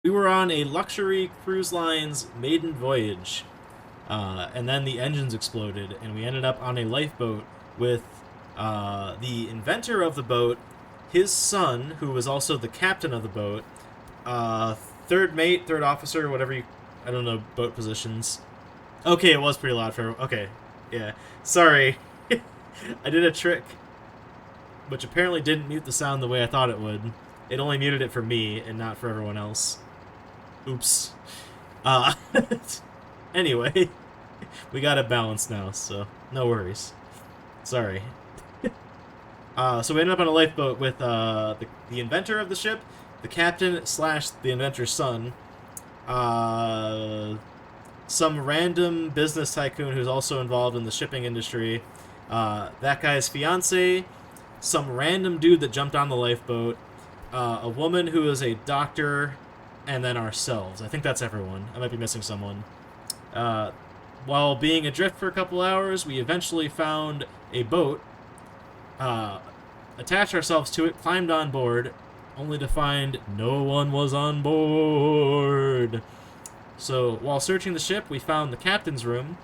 We were on a luxury cruise line's maiden voyage, and then the engines exploded, and we ended up on a lifeboat with the inventor of the boat, his son, who was also the captain of the boat, uh, third mate, third officer, whatever you, I don't know boat positions. Okay, it was pretty loud for. Okay, yeah. Sorry, I did a trick, which apparently didn't mute the sound the way I thought it would. It only muted it for me and not for everyone else. Oops. Uh, anyway, we got it balanced now, so no worries. Sorry. So we ended up on a lifeboat with the inventor of the ship, the captain slash the inventor's son, uh, some random business tycoon who's also involved in the shipping industry, that guy's fiance, some random dude that jumped on the lifeboat, a woman who is a doctor, and then ourselves. I think that's everyone. I might be missing someone. Uh, while being adrift for a couple hours, we eventually found a boat, uh, attached ourselves to it, climbed on board, only to find no one was on board. So while searching the ship, we found the captain's room.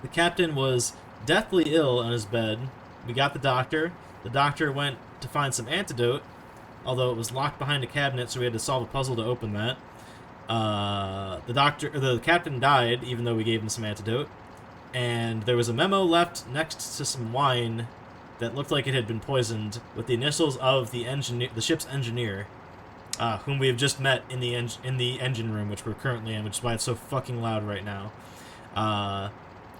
The captain was deathly ill on his bed. We got the doctor. The doctor went to find some antidote, although it was locked behind a cabinet, so we had to solve a puzzle to open that. The captain died, even though we gave him some antidote. And there was a memo left next to some wine that looked like it had been poisoned with the initials of the ship's engineer, whom we have just met in the engine room, which we're currently in, which is why it's so fucking loud right now.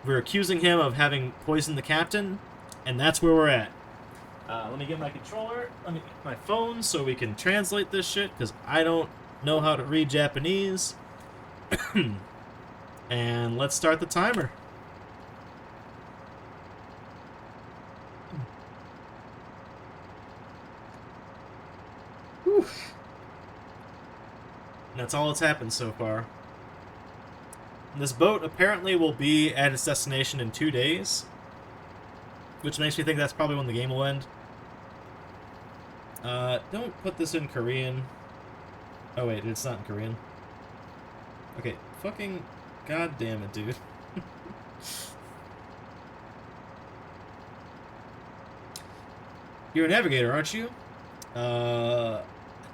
We're accusing him of having poisoned the captain, and that's where we're at. Let me get my controller. Let me get my phone so we can translate this shit, because I don't know how to read Japanese. And let's start the timer. Whew. And that's all that's happened so far. This boat apparently will be at its destination in 2 days, which makes me think that's probably when the game will end. Don't put this in Korean. Oh wait, it's not in Korean. Okay, fucking god damn it, dude. You're a navigator, aren't you?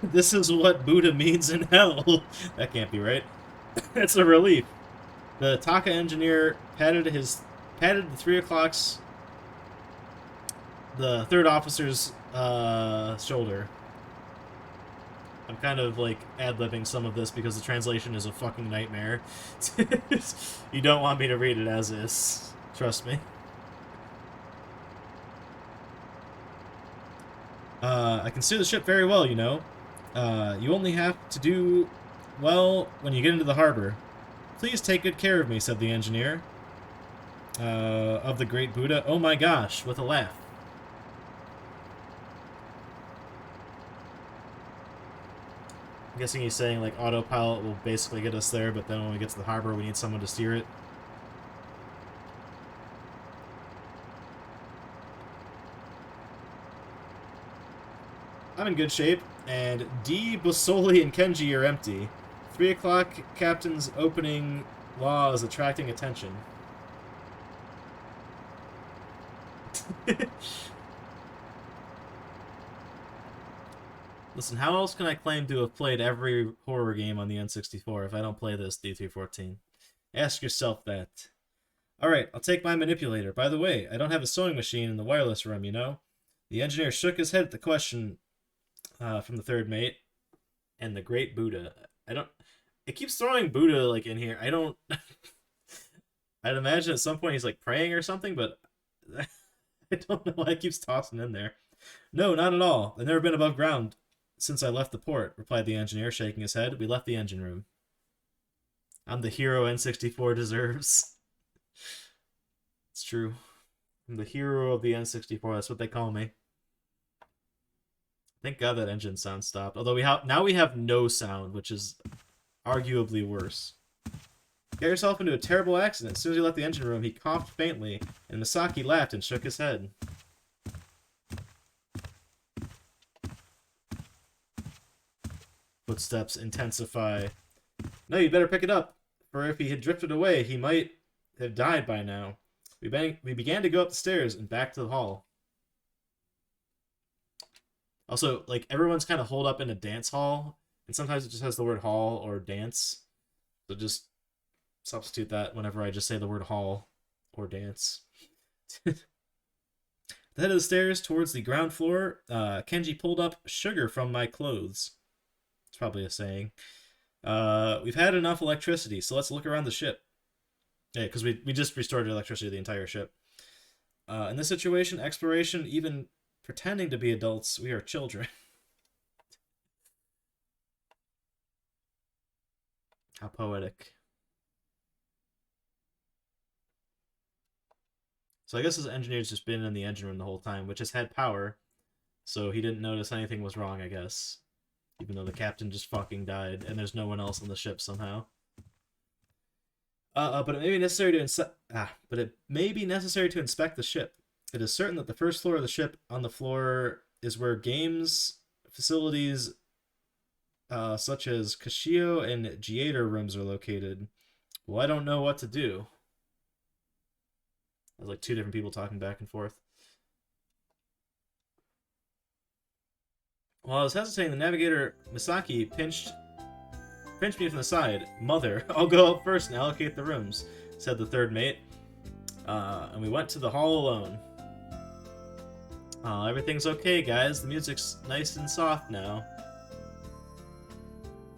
This is what Buddha means in hell. That can't be right. That's a relief. The Taka engineer patted the 3 o'clocks the third officer's shoulder. I'm kind of like ad-libbing some of this because the translation is a fucking nightmare. You don't want me to read it as is. Trust me. I can steer the ship very well, you know. You only have to do well when you get into the harbor. Please take good care of me, said the engineer. Of the great Buddha. Oh my gosh, with a laugh. I'm guessing he's saying like autopilot will basically get us there, but then when we get to the harbor, we need someone to steer it. I'm in good shape, and D, Busoli, and Kenji are empty. 3 o'clock, Captain's opening law is attracting attention. Listen, how else can I claim to have played every horror game on the N64 if I don't play this D314? Ask yourself that. Alright, I'll take my manipulator. By the way, I don't have a sewing machine in the wireless room, you know? The engineer shook his head at the question from the third mate. And the great Buddha. I don't... It keeps throwing Buddha, like, in here. I don't... I'd imagine at some point he's, like, praying or something, but... I don't know why it keeps tossing in there. No, not at all. I've never been above ground since I left the port, replied the engineer, shaking his head. We left the engine room. I'm the hero N64 deserves. It's true. I'm the hero of the N64. That's what they call me. Thank God that engine sound stopped. Although now we have no sound, which is arguably worse. Got yourself into a terrible accident. As soon as he left the engine room, he coughed faintly, and Misaki laughed and shook his head. footsteps intensify. No, you better pick it up, for if he had drifted away, he might have died by now. We began to go up the stairs and back to the hall. Also, like, everyone's kind of holed up in a dance hall, and sometimes it just has the word hall or dance. So just substitute that whenever I just say the word hall or dance. The head of the stairs towards the ground floor, Kenji pulled up sugar from my clothes. It's probably a saying. We've had enough electricity, so let's look around the ship. Yeah, because we just restored electricity to the entire ship. In this situation, exploration, even pretending to be adults, we are children. How poetic. So I guess his engineer's just been in the engine room the whole time, which has had power, so he didn't notice anything was wrong, I guess. Even though the captain just fucking died, and there's no one else on the ship somehow. But it may be necessary to inspect the ship. It is certain that the first floor of the ship on the floor is where games facilities such as Kashio and Jiater rooms are located. Well, I don't know what to do. There's like two different people talking back and forth. While I was hesitating, the navigator Misaki pinched me from the side. Mother, I'll go up first and allocate the rooms, said the third mate. And we went to the hall alone. Everything's okay, guys. The music's nice and soft now.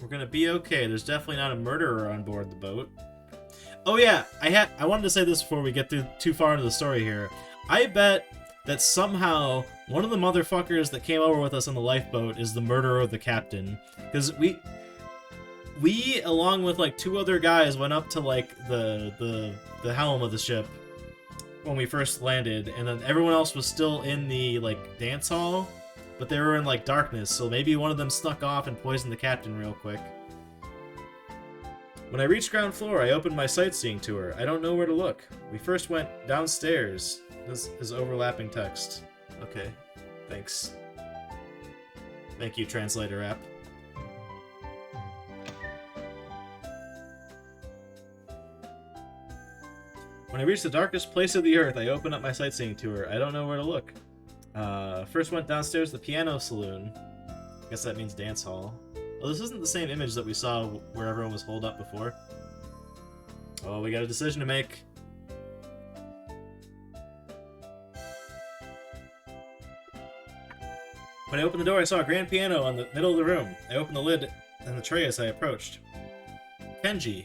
We're gonna be okay. There's definitely not a murderer on board the boat. Oh yeah, I wanted to say this before we get too far into the story here. I bet that somehow one of the motherfuckers that came over with us on the lifeboat is the murderer of the captain. Because we along with like two other guys went up to like the helm of the ship when we first landed, and then everyone else was still in the like dance hall, but they were in like darkness, so maybe one of them snuck off and poisoned the captain real quick. When I reached ground floor, I opened my sightseeing tour. I don't know where to look. We first went downstairs. This is overlapping text. Okay, thanks. Thank you, translator app. When I reached the darkest place of the earth, I opened up my sightseeing tour. I don't know where to look. First went downstairs to the piano saloon. I guess that means dance hall. Oh, this isn't the same image that we saw where everyone was holed up before. Oh, we got a decision to make. When I opened the door, I saw a grand piano on the middle of the room. I opened the lid and the tray as I approached. Kenji.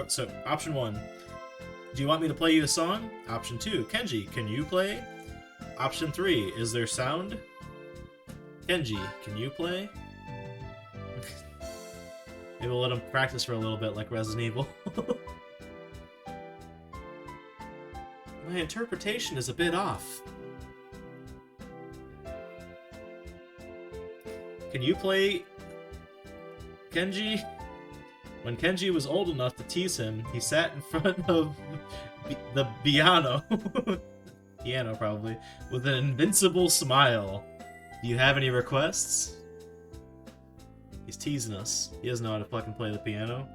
So, option 1. Do you want me to play you a song? Option 2. Kenji, can you play? Option 3. Is there sound? Kenji, can you play? Maybe we'll let him practice for a little bit like Resident Evil. My interpretation is a bit off. Can you play Kenji? When Kenji was old enough to tease him, he sat in front of the piano, piano probably, with an invincible smile. Do you have any requests? He's teasing us. He doesn't know how to fucking play the piano.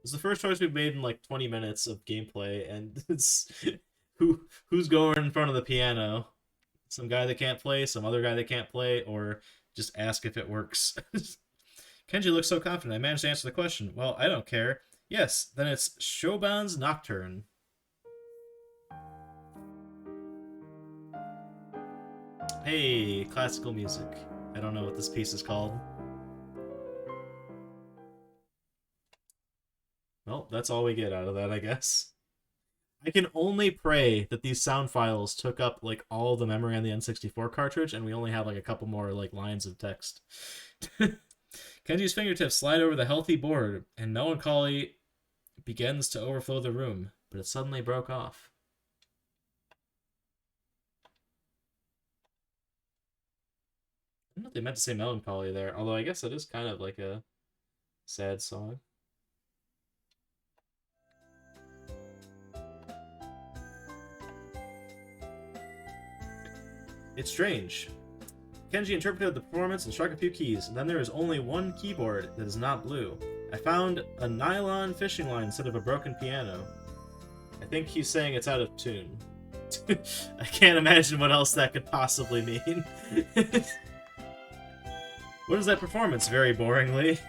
It's the first choice we've made in like 20 minutes of gameplay, and it's who's going in front of the piano? Some guy that can't play, some other guy that can't play, or just ask if it works. Kenji looks so confident. I managed to answer the question. Well, I don't care. Yes, then it's Shoban's Nocturne. Hey, classical music. I don't know what this piece is called. Well, that's all we get out of that, I guess. I can only pray that these sound files took up like all the memory on the N64 cartridge, and we only have like a couple more like lines of text. Kenji's fingertips slide over the healthy board, and melancholy begins to overflow the room, but it suddenly broke off. I don't know if they meant to say melancholy there, although I guess it is kind of like a sad song. It's strange. Kenji interpreted the performance and struck a few keys. And then there is only one keyboard that is not blue. I found a nylon fishing line instead of a broken piano. I think he's saying it's out of tune. I can't imagine what else that could possibly mean. What is that performance? Very boringly.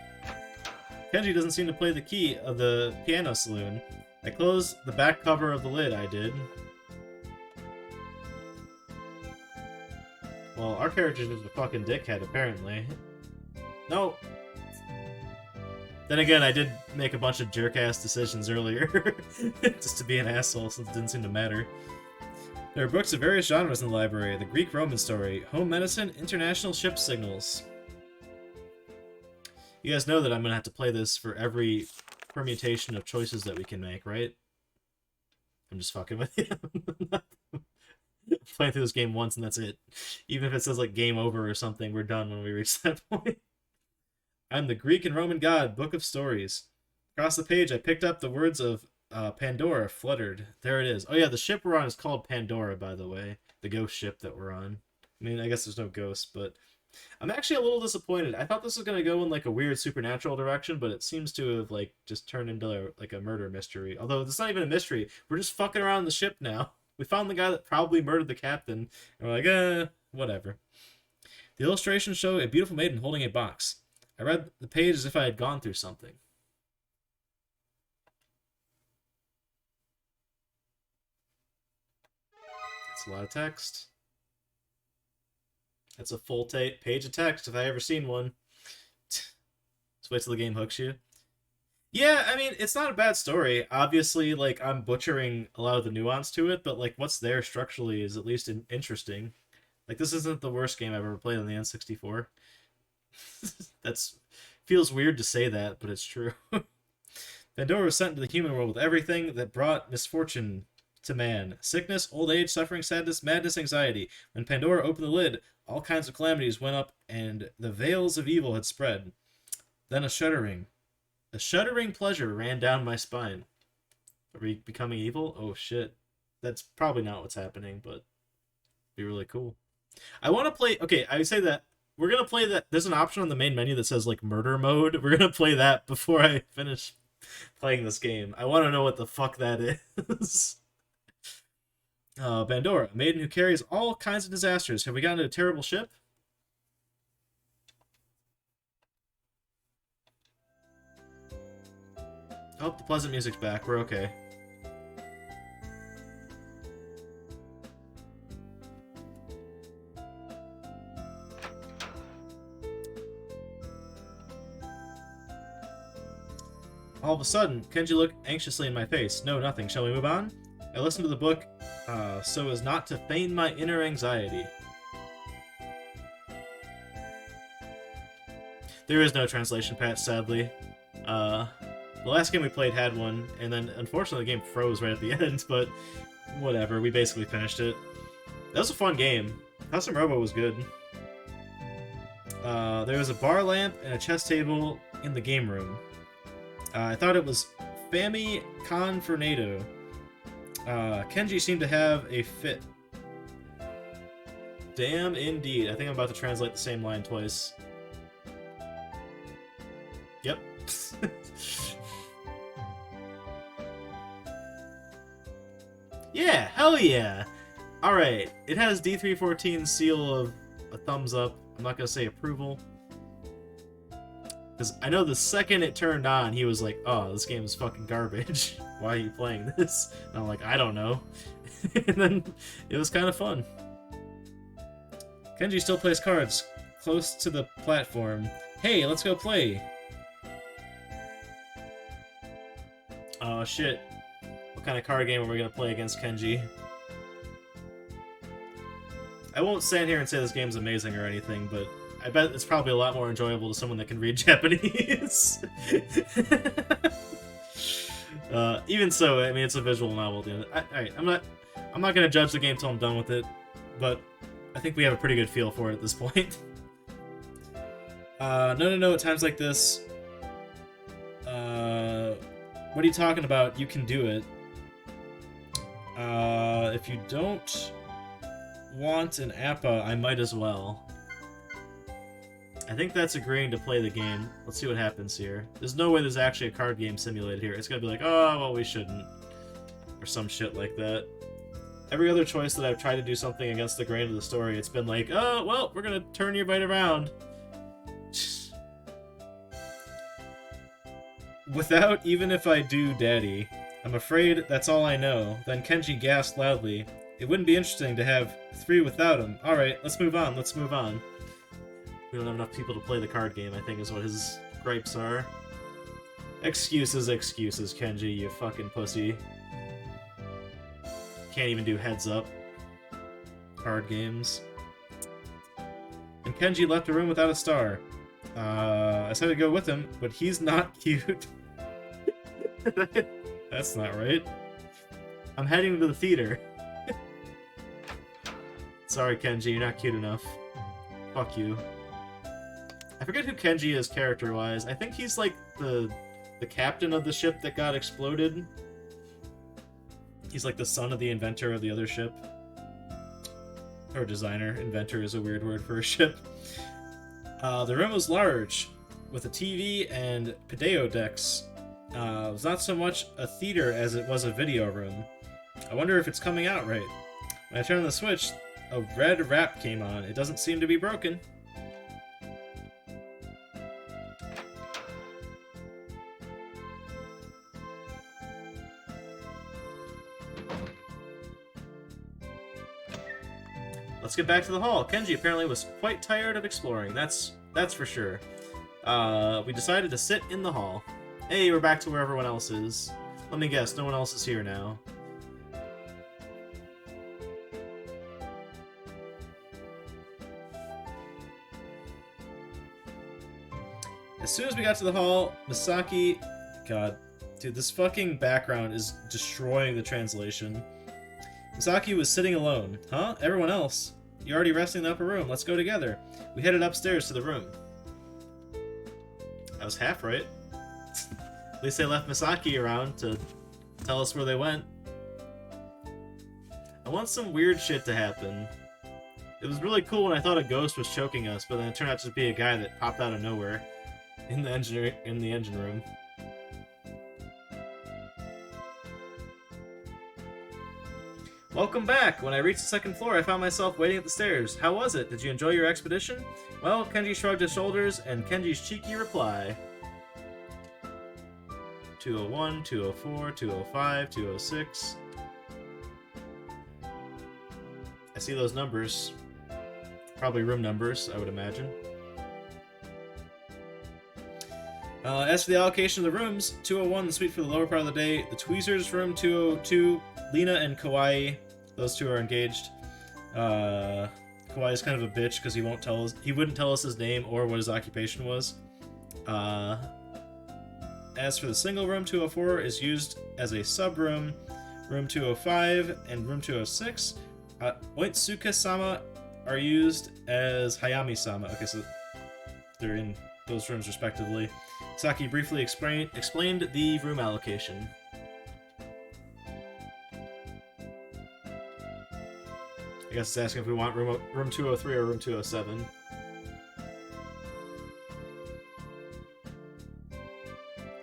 Kenji doesn't seem to play the key of the piano saloon. I closed the back cover of the lid, I did. Well, our character's just a fucking dickhead, apparently. No. Then again, I did make a bunch of jerk-ass decisions earlier. Just to be an asshole, since it didn't seem to matter. There are books of various genres in the library. The Greek-Roman story, home medicine, international ship signals. You guys know that I'm going to have to play this for every permutation of choices that we can make, right? I'm just fucking with you. Playing through this game once and that's it. Even if it says like game over or something, we're done when we reach that point. I'm the Greek and Roman god, book of stories. Across the page, I picked up the words of Pandora fluttered. There it is. Oh yeah, the ship we're on is called Pandora, by the way. The ghost ship that we're on. I mean, I guess there's no ghosts, but I'm actually a little disappointed. I thought this was going to go in like a weird supernatural direction, but it seems to have like just turned into like a murder mystery. Although it's not even a mystery. We're just fucking around the ship now. We found the guy that probably murdered the captain, and we're like, whatever. The illustrations show a beautiful maiden holding a box. I read the page as if I had gone through something. That's a lot of text. That's a full page of text if I ever seen one. Just wait till the game hooks you. Yeah, I mean, it's not a bad story. Obviously, like, I'm butchering a lot of the nuance to it, but, like, what's there structurally is at least interesting. Like, this isn't the worst game I've ever played on the N64. That's... feels weird to say that, but it's true. Pandora was sent into the human world with everything that brought misfortune to man. Sickness, old age, suffering, sadness, madness, anxiety. When Pandora opened the lid, all kinds of calamities went up, and the veils of evil had spread. Then a shuddering pleasure ran down my spine. Are we becoming evil? Oh shit. That's probably not what's happening, but it'd be really cool. I want to play... Okay, I would say that we're going to play that... There's an option on the main menu that says, like, murder mode. We're going to play that before I finish playing this game. I want to know what the fuck that is. Pandora, a maiden who carries all kinds of disasters. Have we gotten a terrible ship? Oh, the pleasant music's back. We're okay. All of a sudden, Kenji looked anxiously in my face. No, nothing. Shall we move on? I listened to the book so as not to feign my inner anxiety. There is no translation patch, sadly. The last game we played had one, and then unfortunately the game froze right at the end, but whatever, we basically finished it. That was a fun game. Custom Robo was good. There was a bar lamp and a chess table in the game room. I thought it was Fami Confernado. Kenji seemed to have a fit. Damn indeed. I think I'm about to translate the same line twice. Yep. Yeah, hell yeah! Alright, it has D314's seal of a thumbs up. I'm not gonna say approval. Because I know the second it turned on, he was like, oh, this game is fucking garbage. Why are you playing this? And I'm like, I don't know. And then it was kind of fun. Kenji still plays cards close to the platform. Hey, let's go play! Oh shit. What kind of card game are we gonna play against Kenji? I won't stand here and say this game's amazing or anything, but I bet it's probably a lot more enjoyable to someone that can read Japanese. Even so, I mean, it's a visual novel. Alright, I'm not gonna judge the game till I'm done with it, but I think we have a pretty good feel for it at this point. No, at times like this. What are you talking about? You can do it. If you don't want an APA, I might as well. I think that's agreeing to play the game. Let's see what happens here. There's no way there's actually a card game simulated here. It's gonna be like, oh, well, we shouldn't. Or some shit like that. Every other choice that I've tried to do something against the grain of the story, it's been like, oh, well, we're gonna turn your bite around. Without even if I do, Daddy. I'm afraid that's all I know. Then Kenji gasped loudly. It wouldn't be interesting to have 3 without him. Alright, let's move on, let's move on. We don't have enough people to play the card game, I think is what his gripes are. Excuses, excuses, Kenji, you fucking pussy. Can't even do heads up. Card games. And Kenji left the room without a star. I said to go with him, but he's not cute. That's not right. I'm heading to the theater. Sorry, Kenji, you're not cute enough. Fuck you. I forget who Kenji is character-wise. I think he's like the captain of the ship that got exploded. He's like the son of the inventor of the other ship. Or designer. Inventor is a weird word for a ship. The room was large, with a TV and Pideo decks. It was not so much a theater as it was a video room. I wonder if it's coming out right. When I turned on the switch, a red wrap came on. It doesn't seem to be broken. Let's get back to the hall. Kenji apparently was quite tired of exploring. That's for sure. We decided to sit in the hall. Hey, we're back to where everyone else is. Let me guess, no one else is here now. As soon as we got to the hall, Misaki... God, dude, this fucking background is destroying the translation. Misaki was sitting alone. Huh? Everyone else? You're already resting in the upper room. Let's go together. We headed upstairs to the room. I was half right. At least they left Misaki around to tell us where they went. I want some weird shit to happen. It was really cool when I thought a ghost was choking us, but then it turned out to be a guy that popped out of nowhere in the engine room. Welcome back! When I reached the second floor, I found myself waiting at the stairs. How was it? Did you enjoy your expedition? Well, Kenji shrugged his shoulders, and Kenji's cheeky reply. 201, 204, 205, 206. I see those numbers. Probably room numbers, I would imagine. As for the allocation of the rooms, 201, the suite for the lower part of the day. The Tweezers room, 202, Lena and Kawaii, those two are engaged. Kawaii's kind of a bitch because he wouldn't tell us his name or what his occupation was. As for the single room, 204 is used as a sub-room. Room 205 and room 206, Oitsuka-sama are used as Hayami-sama. Okay, so they're in those rooms respectively. Saki briefly explained the room allocation. I guess it's asking if we want room 203 or room 207.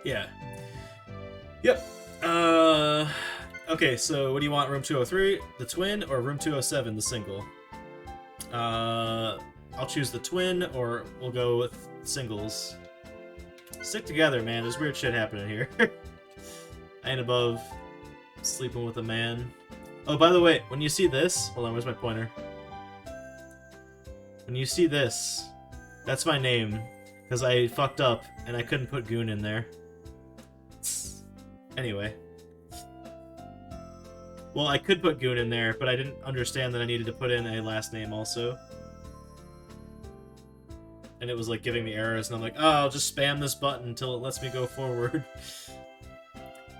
Yeah. Yep. Okay, so what do you want, room 203, the twin, or room 207, the single? I'll choose the twin, or we'll go with singles. Stick together, man. There's weird shit happening here. I ain't above sleeping with a man. Oh, by the way, when you see this... Hold on, where's my pointer? When you see this, that's my name. Because I fucked up, and I couldn't put Goon in there. Anyway. Well, I could put Goon in there, but I didn't understand that I needed to put in a last name also. And it was like giving me errors, and I'm like, oh, I'll just spam this button until it lets me go forward.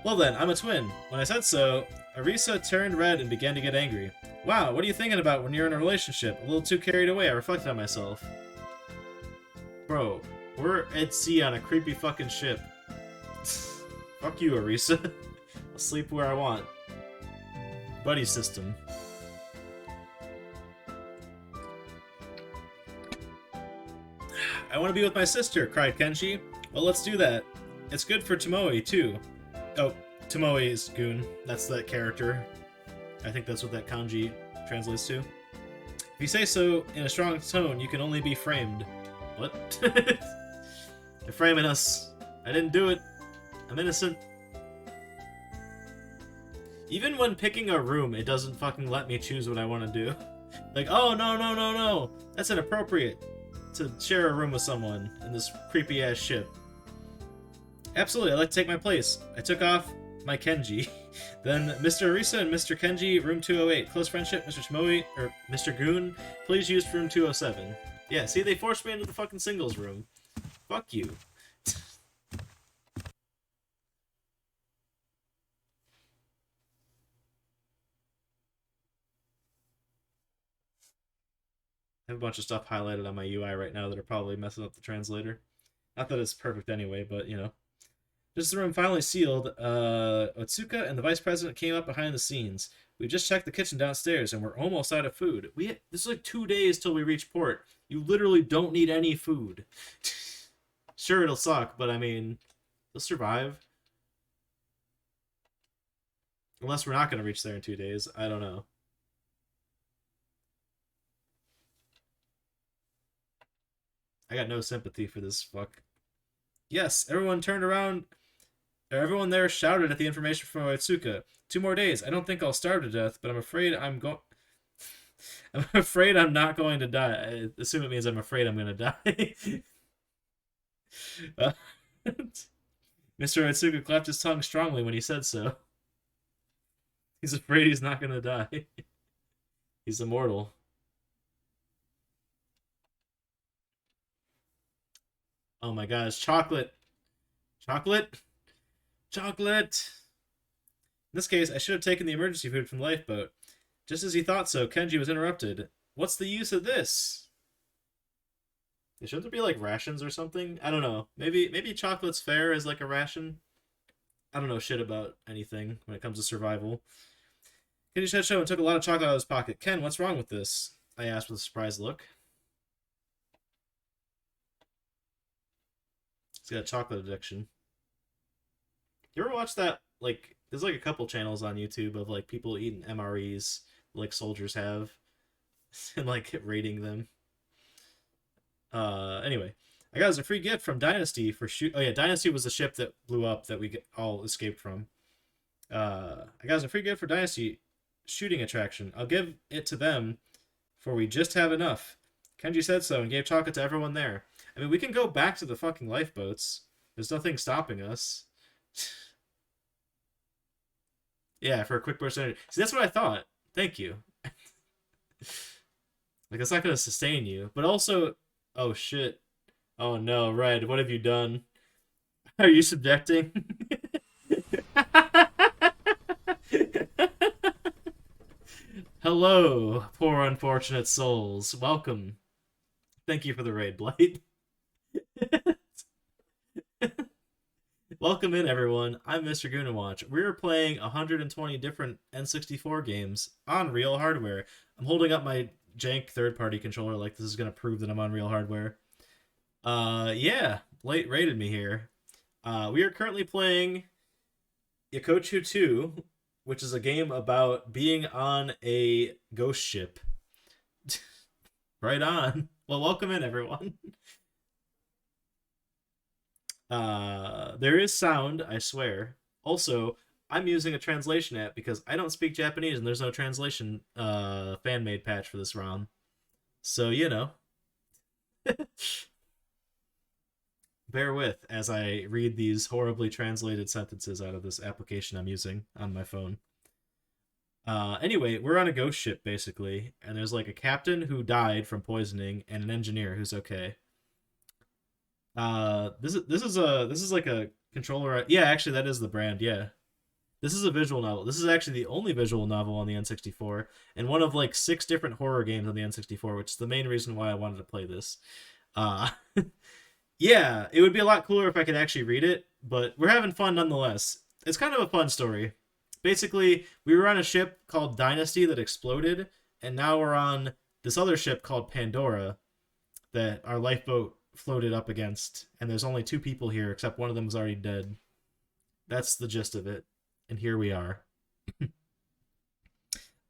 Well then, I'm a twin. When I said so, Arisa turned red and began to get angry. Wow, what are you thinking about when you're in a relationship? A little too carried away, I reflected on myself. Bro, we're at sea on a creepy fucking ship. Fuck you, Arisa. I'll sleep where I want. Buddy system. I want to be with my sister, cried Kenshi. Well, let's do that. It's good for Tomoe, too. Oh, Tomoe is goon. That's that character. I think that's what that kanji translates to. If you say so in a strong tone, you can only be framed. What? They're framing us. I didn't do it. I'm innocent. Even when picking a room, it doesn't fucking let me choose what I want to do. Like, oh, no. That's inappropriate to share a room with someone in this creepy-ass ship. Absolutely, I'd like to take my place. I took off my Kenji. Then Mr. Arisa and Mr. Kenji, room 208. Close friendship, Mr. Tomoe, or Mr. Goon, please use room 207. Yeah, see, they forced me into the fucking singles room. Fuck you. I have a bunch of stuff highlighted on my UI right now that are probably messing up the translator. Not that it's perfect anyway, but, you know. Just as the room finally sealed, Otsuka and the vice president came up behind the scenes. We just checked the kitchen downstairs, and we're almost out of food. This is like 2 days till we reach port. You literally don't need any food. Sure, it'll suck, but I mean, you'll survive. Unless we're not going to reach there in 2 days. I don't know. I got no sympathy for this fuck. Yes, everyone turned around. Everyone there shouted at the information from Otsuka. 2 more days. I don't think I'll starve to death, but I'm afraid I'm afraid I'm not going to die. I assume it means I'm afraid I'm going to die. Mr. Otsuka clapped his tongue strongly when he said so. He's afraid he's not going to die. He's immortal. Oh my gosh, chocolate. Chocolate? Chocolate! In this case, I should have taken the emergency food from the lifeboat. Just as he thought so, Kenji was interrupted. What's the use of this? Shouldn't there be like rations or something? I don't know. Maybe chocolate's fair as like a ration? I don't know shit about anything when it comes to survival. Kenji said so and took a lot of chocolate out of his pocket. Ken, what's wrong with this? I asked with a surprised look. He's got a chocolate addiction. You ever watch that? Like, there's like a couple channels on YouTube of like people eating MREs like soldiers have and like rating them. Anyway, I got as a free gift from Dynasty for shoot. Oh yeah, Dynasty was the ship that blew up that we all escaped from. I got as a free gift for Dynasty shooting attraction. I'll give it to them, for we just have enough. Kenji said so and gave chocolate to everyone there. I mean, we can go back to the fucking lifeboats. There's nothing stopping us. Yeah, for a quick burst of energy. See, that's what I thought. Thank you. Like, it's not going to sustain you. But also... Oh, shit. Oh, no, Red. What have you done? Are you subjecting? Hello, poor unfortunate souls. Welcome. Thank you for the raid, Blight. Welcome in, everyone. I'm Mr. Goonawatch. We're playing 120 different N64 games on real hardware. I'm holding up my jank third-party controller like this is going to prove that I'm on real hardware. Yeah, Blight raided me here. We are currently playing Yakochu 2, which is a game about being on a ghost ship. Right on. Well, welcome in, everyone. There is sound, I swear. Also, I'm using a translation app because I don't speak Japanese and there's no translation fan-made patch for this ROM. So, you know. Bear with as I read these horribly translated sentences out of this application I'm using on my phone. Anyway, we're on a ghost ship, basically, and there's like a captain who died from poisoning and an engineer who's okay. This is like a controller. Yeah, actually, that is the brand. Yeah, this is a visual novel. This is actually the only visual novel on the N64, and one of like 6 different horror games on the N64, which is the main reason why I wanted to play this. Yeah, it would be a lot cooler if I could actually read it, but we're having fun nonetheless. It's kind of a fun story. Basically, we were on a ship called Dynasty that exploded, and now we're on this other ship called Pandora that our lifeboat floated up against, and there's only 2 people here, except one of them is already dead. That's the gist of it, and here we are.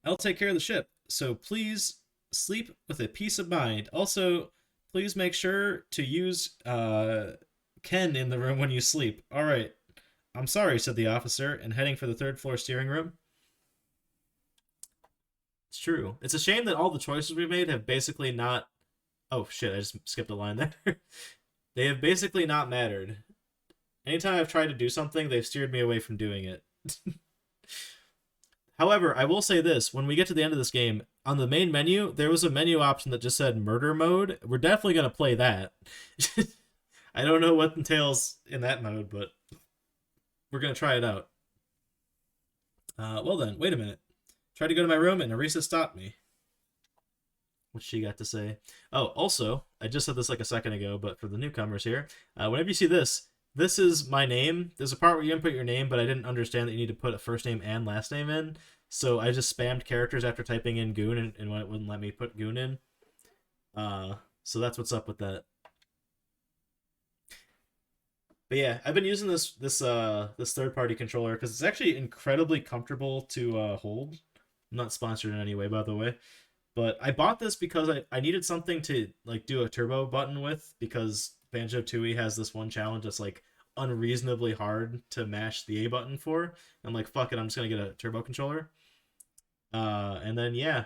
I'll take care of the ship, so please sleep with a peace of mind. Also, please make sure to use Ken in the room when you sleep. All right. I'm sorry, said the officer, and heading for the 3rd-floor steering room. It's true. It's a shame that all the choices we made have basically not... Oh, shit, I just skipped a line there. They have basically not mattered. Anytime I've tried to do something, they've steered me away from doing it. However, I will say this. When we get to the end of this game, on the main menu, there was a menu option that just said murder mode. We're definitely going to play that. I don't know what entails in that mode, but we're going to try it out. Well then, wait a minute. Tried to go to my room and Arisa stopped me. What's she got to say? Oh, also, I just said this like a second ago, but for the newcomers here, whenever you see this is my name. There's a part where you input your name, but I didn't understand that you need to put a first name and last name in, so I just spammed characters after typing in Goon, and when it wouldn't let me put Goon in. So that's what's up with that. But yeah, I've been using this third-party controller because it's actually incredibly comfortable to hold. I'm not sponsored in any way, by the way. But I bought this because I needed something to like do a turbo button with, because Banjo-Tooie has this one challenge that's like unreasonably hard to mash the A button for. I'm like, fuck it, I'm just gonna get a turbo controller. And then yeah,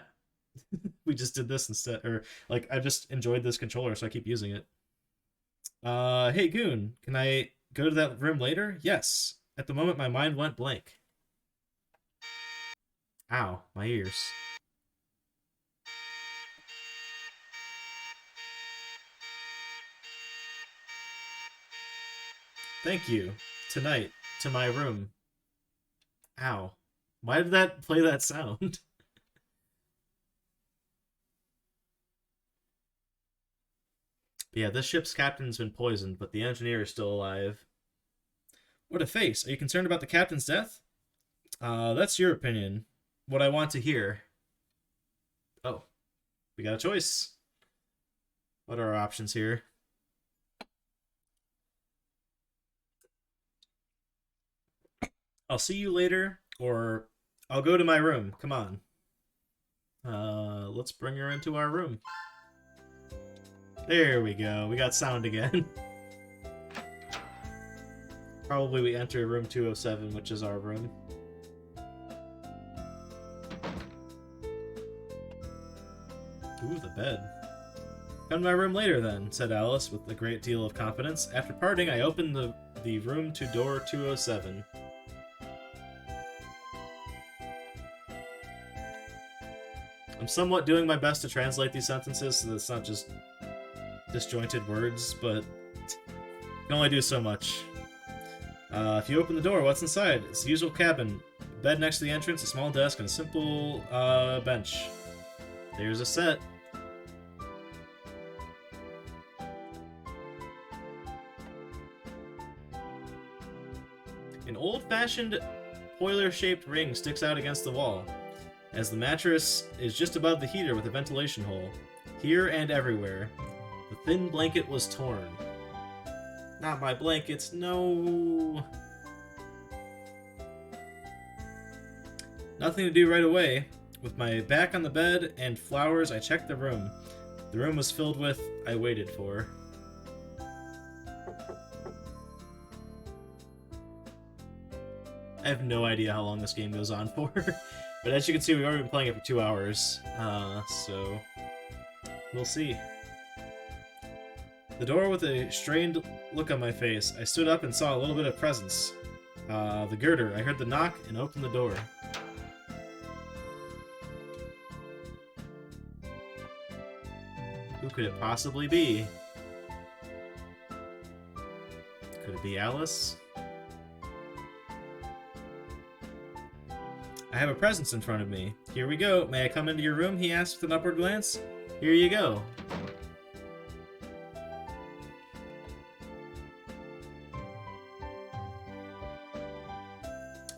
we just did this instead, or like I just enjoyed this controller, so I keep using it. Hey Goon, can I go to that room later? Yes. At the moment, my mind went blank. Ow, my ears. Thank you. Tonight, to my room. Ow. Why did that play that sound? Yeah, this ship's captain's been poisoned, but the engineer is still alive. What a face. Are you concerned about the captain's death? That's your opinion. What I want to hear. Oh, we got a choice. What are our options here? I'll see you later, or I'll go to my room. Come on. Let's bring her into our room. There we go. We got sound again. Probably we enter room 207, which is our room. Ooh, the bed. Come to my room later then, said Alice with a great deal of confidence. After parting, I opened the room to door 207. I'm somewhat doing my best to translate these sentences so that it's not just disjointed words, but I can only do so much. If you open the door, what's inside? It's the usual cabin. A bed next to the entrance, a small desk, and a simple bench. There's a set. An old-fashioned boiler-shaped ring sticks out against the wall, as the mattress is just above the heater with a ventilation hole. Here and everywhere. The thin blanket was torn. Not my blankets, no. Nothing to do right away. With my back on the bed and flowers, I checked the room. The room was filled with I waited for. I have no idea how long this game goes on for. But as you can see, we've already been playing it for 2 hours. So we'll see. The door with a strained look on my face. I stood up and saw a little bit of presence. The girder. I heard the knock and opened the door. Who could it possibly be? Could it be Alice? I have a presence in front of me. Here we go. May I come into your room? He asked with an upward glance. Here you go.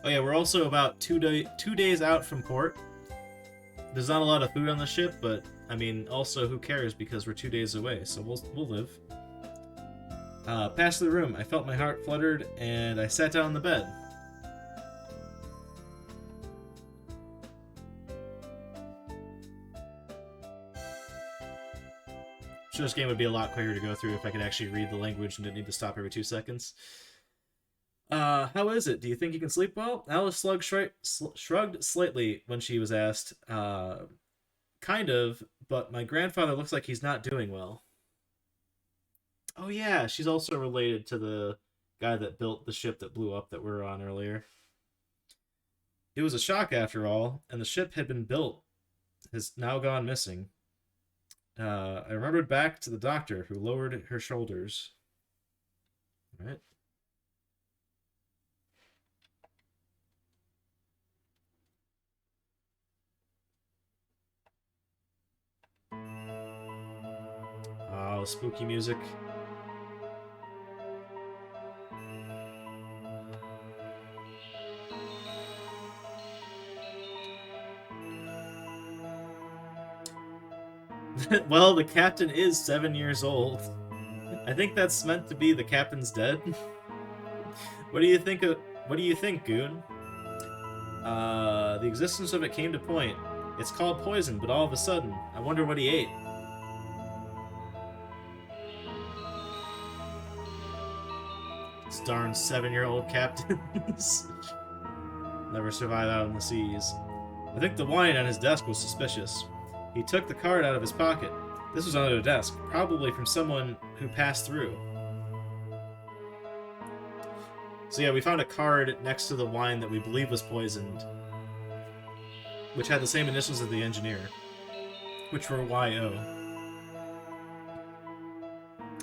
Oh yeah, we're also about 2 days out from port. There's not a lot of food on the ship, but I mean, also who cares because we're 2 days away, so we'll live. Past the room, I felt my heart fluttered, and I sat down on the bed. Sure, this game would be a lot quicker to go through if I could actually read the language and didn't need to stop every 2 seconds. How is it? Do you think you can sleep well? Alice shrugged slightly when she was asked. Kind of, but my grandfather looks like he's not doing well. Oh yeah, she's also related to the guy that built the ship that blew up that we were on earlier. It was a shock after all, and the ship had been built has now gone missing. I remembered back to the doctor who lowered her shoulders. All right. Oh, spooky music. Well, the captain is 7 years old. I think that's meant to be the captain's dead. What do you think of? What do you think, Goon? The existence of it came to point. It's called poison, but all of a sudden, I wonder what he ate. These darn 7-year-old captains. Never survive out on the seas. I think the wine on his desk was suspicious. He took the card out of his pocket. This was under the desk, probably from someone who passed through. So yeah, we found a card next to the wine that we believe was poisoned, which had the same initials as the engineer, which were YO.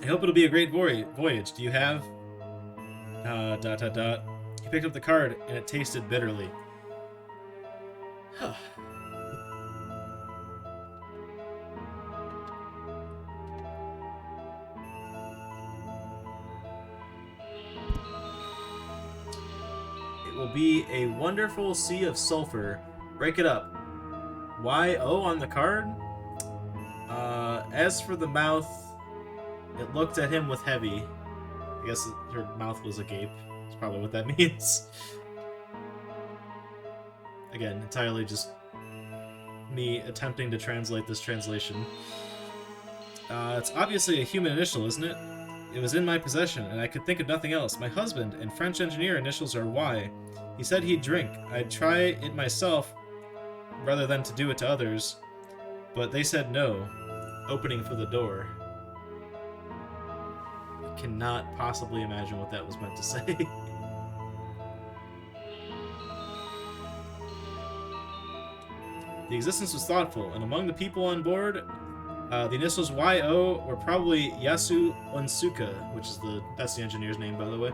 I hope it'll be a great voyage. Do you have... ... He picked up the card, and it tasted bitterly. It will be a wonderful sea of sulfur. Break it up. YO on the card? As for the mouth, it looked at him with heavy. I guess her mouth was agape. That's probably what that means. Again, entirely just me attempting to translate this translation. It's obviously a human initial, isn't it? It was in my possession, and I could think of nothing else. My husband and French engineer initials are Y. He said he'd drink. I'd try it myself rather than to do it to others, but they said no, opening for the door. I cannot possibly imagine what that was meant to say. The existence was thoughtful, and among the people on board, the initials YO were probably Yasu Onsuka, which is that's the engineer's name, by the way.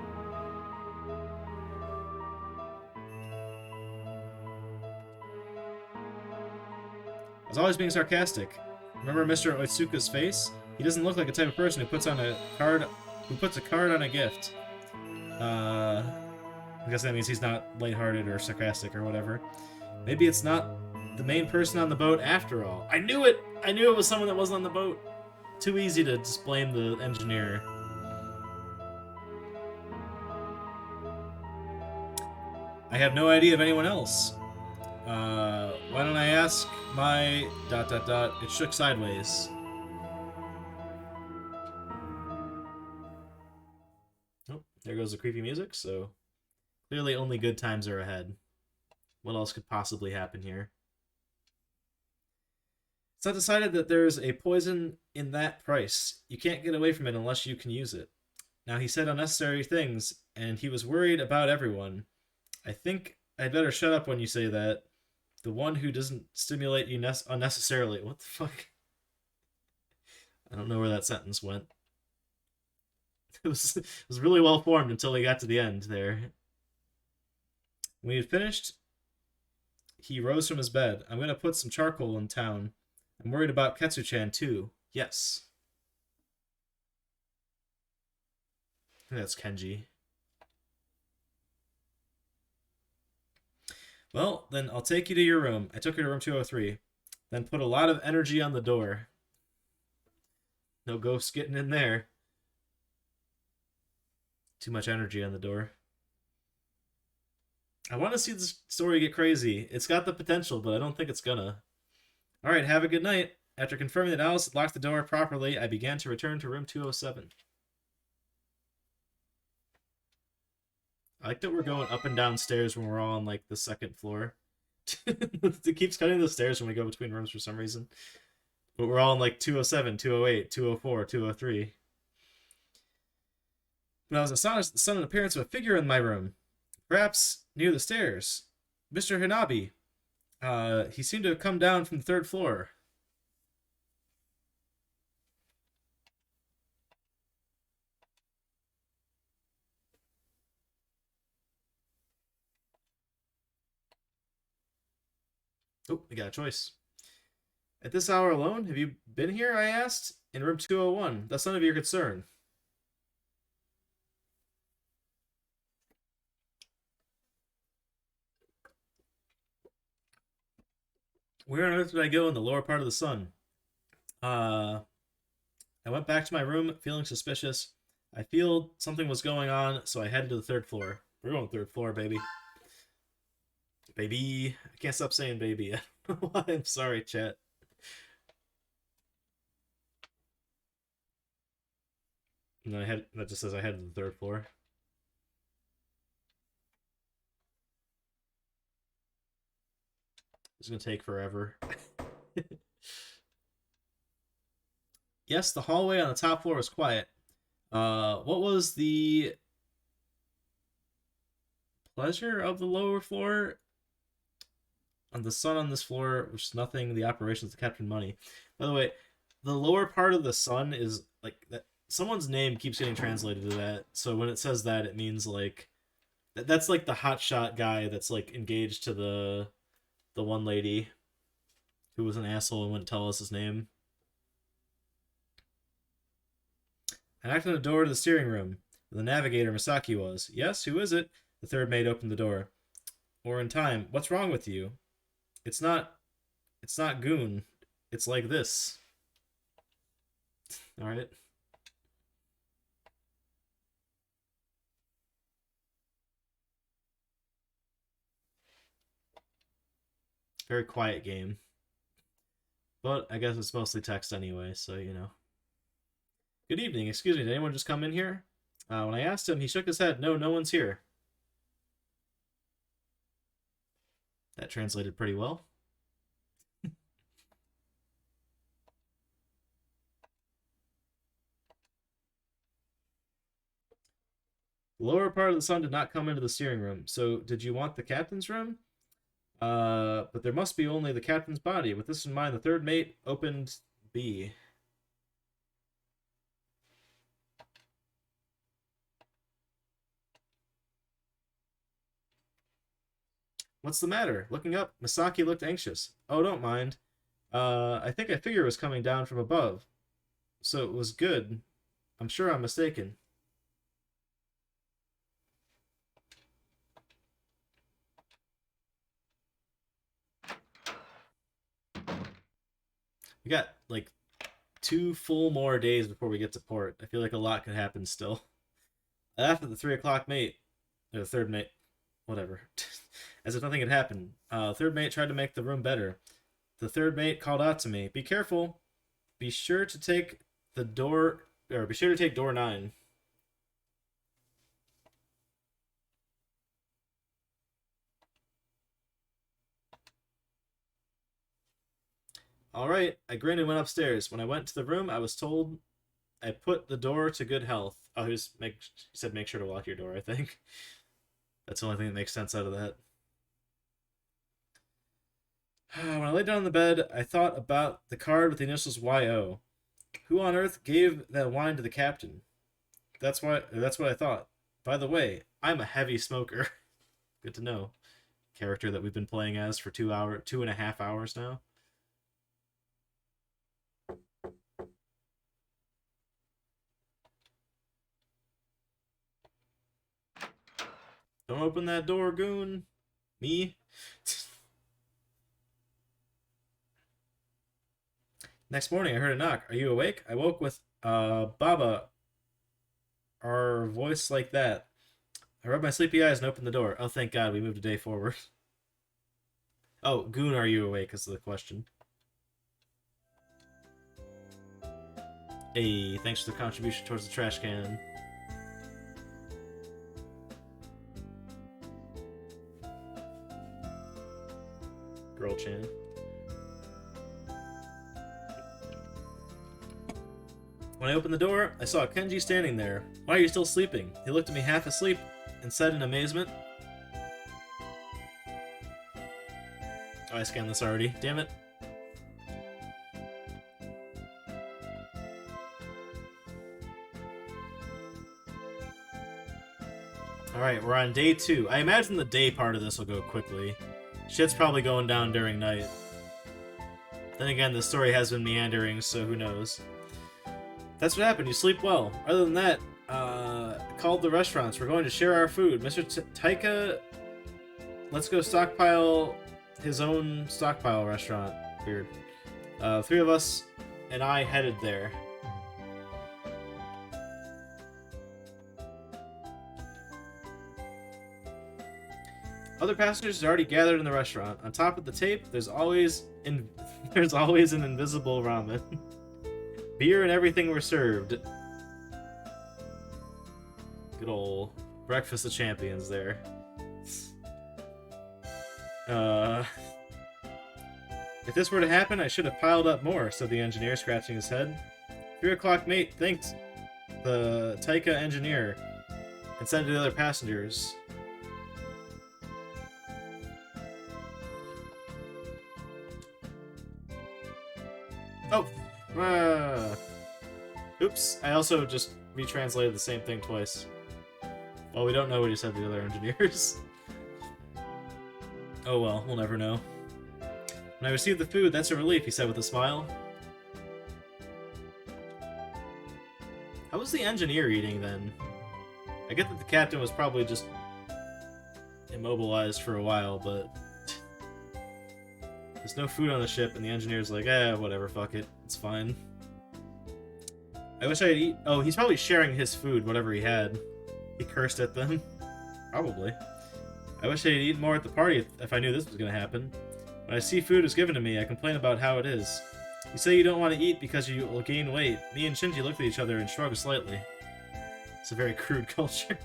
I was always being sarcastic. Remember Mr. Otsuka's face? He doesn't look like the type of person who puts a card on a gift. I guess that means he's not lighthearted or sarcastic or whatever. Maybe it's not the main person on the boat after all. I knew it! I knew it was someone that wasn't on the boat. Too easy to just blame the engineer. I have no idea of anyone else. Why don't I ask my... ... It shook sideways. Oh, there goes the creepy music, so... Clearly only good times are ahead. What else could possibly happen here? It's not decided that there's a poison in that price. You can't get away from it unless you can use it. Now, he said unnecessary things, and he was worried about everyone. I think I'd better shut up when you say that. The one who doesn't stimulate you unnecessarily. What the fuck? I don't know where that sentence went. It was really well formed until we got to the end there. When he had finished, he rose from his bed. I'm going to put some charcoal in town. I'm worried about Ketsu-chan, too. Yes. I think that's Kenji. Well, then I'll take you to your room. I took her to room 203. Then put a lot of energy on the door. No ghosts getting in there. Too much energy on the door. I want to see this story get crazy. It's got the potential, but I don't think it's gonna. All right, have a good night. After confirming that Alice locked the door properly, I began to return to room 207. I like that we're going up and down stairs when we're all on like the second floor. It keeps cutting the stairs when we go between rooms for some reason. But we're all in like 207, 208, 204, 203. But I was astonished at the sudden appearance of a figure in my room, perhaps near the stairs. Mr. Hanabi. He seemed to have come down from the third floor. Oh, we got a choice. At this hour alone, have you been here? I asked. In room 201. That's none of your concern. Where on earth did I go in the lower part of the sun? Uh, I went back to my room, feeling suspicious. I feel something was going on, so I headed to the third floor. We're going third floor, baby. Baby. I can't stop saying baby. I don't know why. I'm sorry, chat. And then that just says I headed to the third floor. It's gonna take forever. Yes, the hallway on the top floor was quiet. What was the pleasure of the lower floor? On the sun on this floor, which is nothing. The operations of Captain Money. By the way, the lower part of the sun is like that. Someone's name keeps getting translated to that. So when it says that, it means like that's like the hotshot guy that's like engaged to the one lady who was an asshole and wouldn't tell us his name. I knocked on the door to the steering room. The navigator Misaki was. Yes, who is it? The third mate opened the door. Or in time. What's wrong with you? It's not. It's not goon. It's like this. All right. Very quiet game. But I guess it's mostly text anyway, so you know. Good evening. Excuse me, did anyone just come in here? When I asked him, he shook his head. No, no one's here. That translated pretty well. The lower part of the sun did not come into the steering room. So, did you want the captain's room? But there must be only the captain's body. With this in mind, the third mate opened B. What's the matter? Looking up, Misaki looked anxious. Oh, don't mind. I think a figure was coming down from above. So it was good. I'm sure I'm mistaken. We got like 2 full more days before we get to port. I feel like a lot could happen still. After the 3 o'clock mate, or the third mate, whatever, as if nothing had happened. Third mate tried to make the room better. The third mate called out to me, "Be careful. Be sure to take the door, or be sure to take door 9." All right, I grinned and went upstairs. When I went to the room, I was told I put the door to good health. Oh, he said make sure to lock your door, I think. That's the only thing that makes sense out of that. When I lay down on the bed, I thought about the card with the initials YO. Who on earth gave that wine to the captain? That's what I thought. By the way, I'm a heavy smoker. Good to know. Character that we've been playing as for 2.5 hours now. Don't open that door, goon. Me? Next morning, I heard a knock. Are you awake? I woke with, Baba. our voice like that. I rubbed my sleepy eyes and opened the door. Oh, thank God, we moved a day forward. Oh, Goon, are you awake? Is the question. Hey, thanks for the contribution towards the trash can. Girl Chan. When I opened the door, I saw Kenji standing there. Why are you still sleeping? He looked at me half asleep and said in amazement. Oh, I scanned this already. Damn it. Alright, we're on day 2. I imagine the day part of this will go quickly. Shit's probably going down during night. Then again, the story has been meandering, so who knows. That's what happened. You sleep well. Other than that, called the restaurants. We're going to share our food. Mr. Taika, let's go stockpile his own stockpile restaurant. Weird. 3 of us and I headed there. Other passengers had already gathered in the restaurant. On top of the tape, there's always an invisible ramen. Beer and everything were served. Good ol' breakfast of champions there. If this were to happen, I should have piled up more, said the engineer, scratching his head. 3 o'clock, mate, thanks. The Taika engineer. And said to the other passengers. Oh! Oops, I also just retranslated the same thing twice. Well, we don't know what he said to the other engineers. Oh well, we'll never know. When I received the food, that's a relief, he said with a smile. How was the engineer eating then? I get that the captain was probably just immobilized for a while, but there's no food on the ship, and the engineer's like, whatever, fuck it, it's fine. I wish I had eat. Oh, he's probably sharing his food, whatever he had. He cursed at them. Probably. I wish I had eaten more at the party if I knew this was gonna happen. When I see food is given to me, I complain about how it is. You say you don't want to eat because you will gain weight. Me and Shinji look at each other and shrug slightly. It's a very crude culture.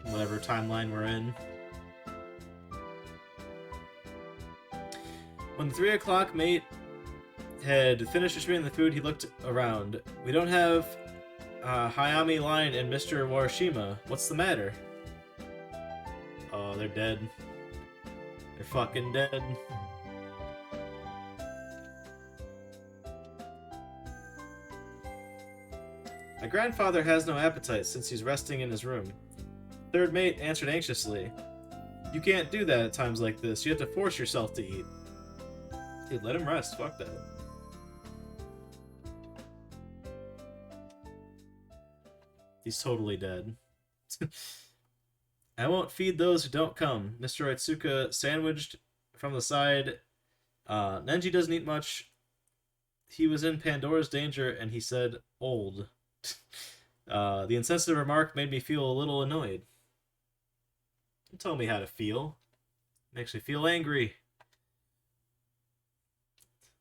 Whatever timeline we're in. When the 3 o'clock mate had finished distributing the food, he looked around. We don't have Hayami Line and Mr. Warashima. What's the matter? Oh, they're dead. They're fucking dead. My grandfather has no appetite since he's resting in his room. Third mate answered anxiously. You can't do that at times like this. You have to force yourself to eat. Dude, let him rest. Fuck that. He's totally dead. I won't feed those who don't come. Mr. Itsuka sandwiched from the side. Nenji doesn't eat much. He was in Pandora's danger, and he said, old. The insensitive remark made me feel a little annoyed. Don't tell me how to feel. Makes me feel angry.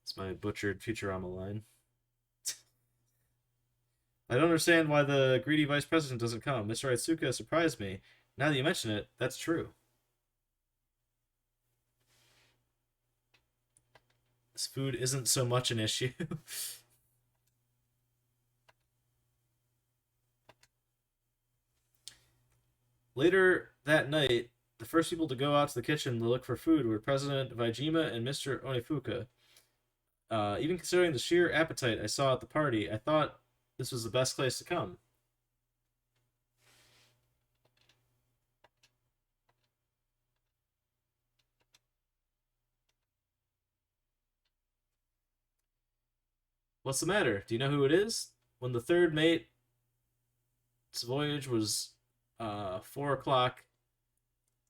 It's my butchered Futurama line. I don't understand why the greedy vice president doesn't come. Mr. Itsuka surprised me. Now that you mention it, that's true. This food isn't so much an issue. Later that night, the first people to go out to the kitchen to look for food were President Vaijima and Mr. Onifuka. Even considering the sheer appetite I saw at the party, I thought this was the best place to come. What's the matter? Do you know who it is? When the third mate's voyage was 4 o'clock.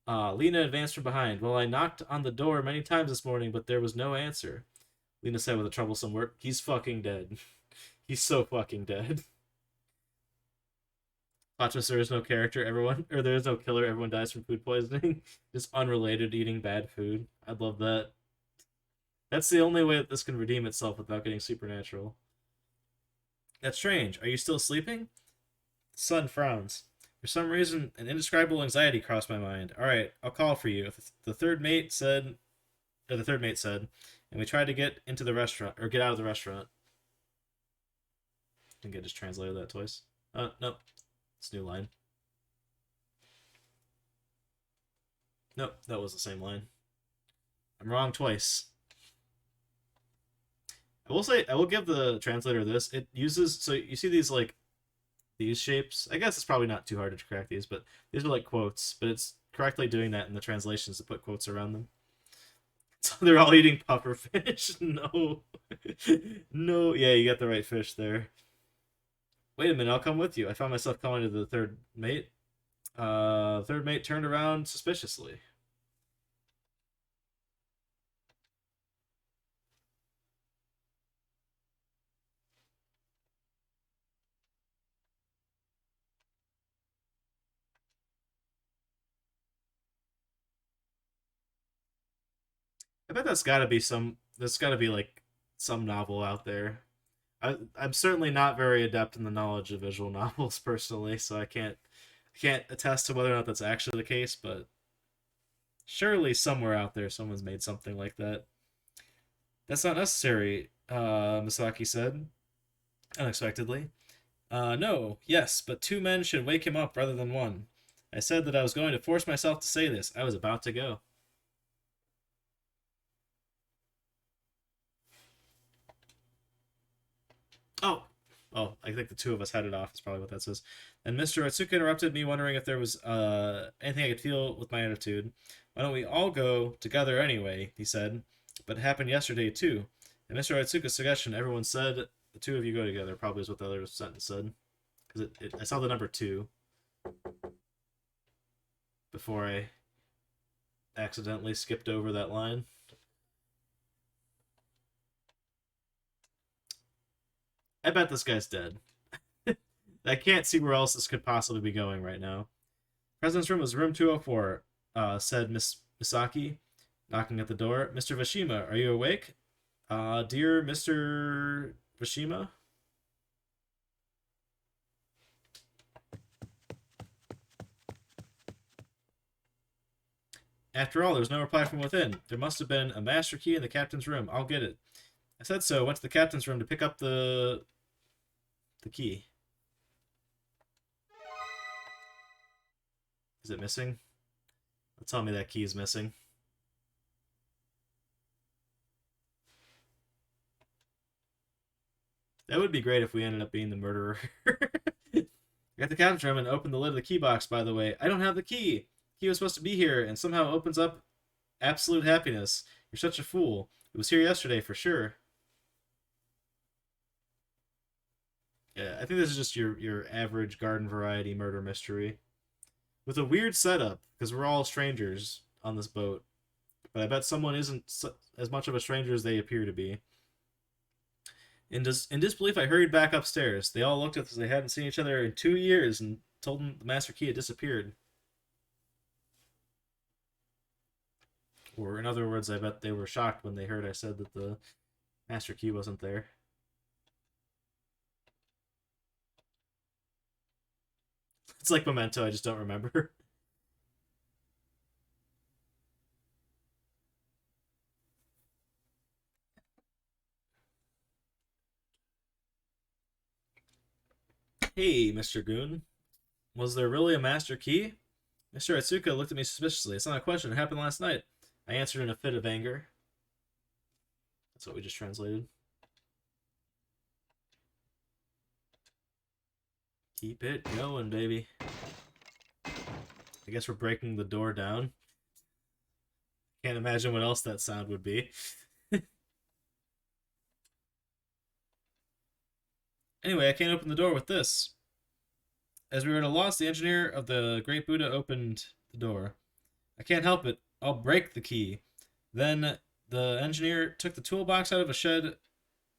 Lena advanced from behind. Well, I knocked on the door many times this morning, but there was no answer. Lena said with a troublesome word. He's fucking dead. He's so fucking dead. Plot twist, there is no character. Everyone, or there is no killer. Everyone dies from food poisoning. Just unrelated eating bad food. I'd love that. That's the only way that this can redeem itself without getting supernatural. That's strange. Are you still sleeping? The sun frowns. For some reason, an indescribable anxiety crossed my mind. All right, I'll call for you. The third mate said, or the third mate said, and we tried to get into the restaurant or get out of the restaurant. I think I just translated that twice. No, it's a new line. Nope, that was the same line. I'm wrong twice. I will say, I will give the translator this. It uses, so you see these like these shapes. I guess it's probably not too hard to crack these, but these are like quotes. But it's correctly doing that in the translations to put quotes around them. So they're all eating puffer fish. No, no. Yeah, you got the right fish there. Wait a minute, I'll come with you. I found myself calling to the third mate. Third mate turned around suspiciously. I bet that's got to be some. There's got to be like some novel out there. I'm certainly not very adept in the knowledge of visual novels personally, so I can't attest to whether or not that's actually the case. But surely somewhere out there, someone's made something like that. That's not necessary, Misaki said unexpectedly. No, yes, but two men should wake him up rather than one. I said that I was going to force myself to say this. I was about to go. Oh, oh, I think the two of us headed off. Is probably what that says. And Mr. Atsuka interrupted me, wondering if there was anything I could feel with my attitude. Why don't we all go together anyway? He said. But it happened yesterday too. And Mr. Atsuka's suggestion, everyone said the two of you go together. Probably is what the other sentence said. Because I saw the number two before I accidentally skipped over that line. I bet this guy's dead. I can't see where else this could possibly be going right now. President's room is room 204, said Miss Misaki, knocking at the door. Mr. Vashima, are you awake? Dear Mr. Vashima? After all, there was no reply from within. There must have been a master key in the captain's room. I'll get it. I said so. Went to the captain's room to pick up the key. Is it missing? Tell me that key is missing. That would be great if we ended up being the murderer. Got the captain's room and opened the lid of the key box, by the way. I don't have the key. He was supposed to be here and somehow opens up absolute happiness. You're such a fool. It was here yesterday for sure. Yeah, I think this is just your average garden variety murder mystery with a weird setup because we're all strangers on this boat. But I bet someone isn't as much of a stranger as they appear to be. In disbelief, I hurried back upstairs. They all looked as they hadn't seen each other in 2 years and told them the master key had disappeared. Or, in other words, I bet they were shocked when they heard I said that the master key wasn't there. It's like Memento, I just don't remember. Hey, Mr. Goon. Was there really a master key? Mr. Atsuka looked at me suspiciously. It's not a question. It happened last night. I answered in a fit of anger. That's what we just translated. Keep it going, baby. I guess we're breaking the door down. Can't imagine what else that sound would be. Anyway, I can't open the door with this. As we were at a loss, the engineer of the Great Buddha opened the door. I can't help it. I'll break the key. Then the engineer took the toolbox out of a shed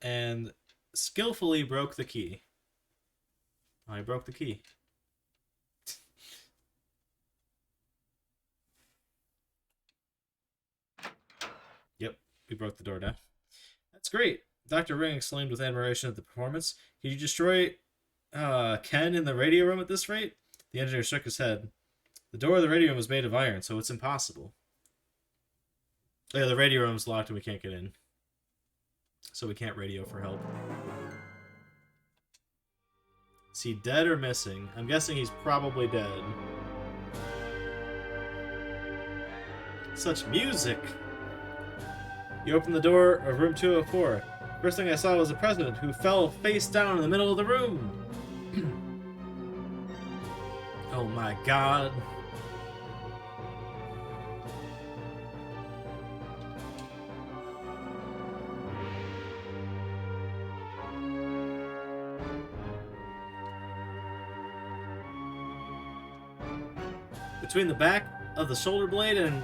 and skillfully broke the key. I broke the key. Yep, we broke the door down. That's great. Dr. Ring exclaimed with admiration at the performance. Could you destroy Ken in the radio room at this rate? The engineer shook his head. The door of the radio room was made of iron, so it's impossible. Oh, yeah, the radio room's locked and we can't get in. So we can't radio for help. Is he dead or missing? I'm guessing he's probably dead. Such music! You opened the door of room 204. First thing I saw was the president, who fell face down in the middle of the room. Oh my god. Between the back of the shoulder blade and...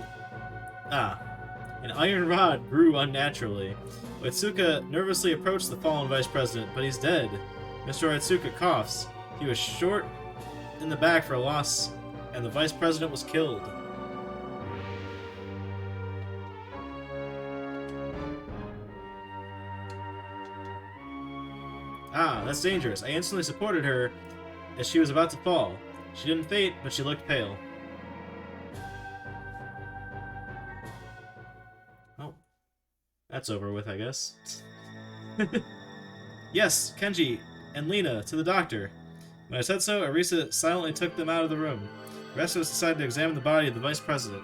an iron rod grew unnaturally. Oitsuka nervously approached the fallen vice president, but he's dead. Mr. Oitsuka coughs. He was short in the back for a loss, and the vice president was killed. That's dangerous. I instantly supported her as she was about to fall. She didn't faint, but she looked pale. That's over with, I guess. Yes, Kenji and Lena, to the doctor. When I said so, Arisa silently took them out of the room. The rest of us decided to examine the body of the vice president.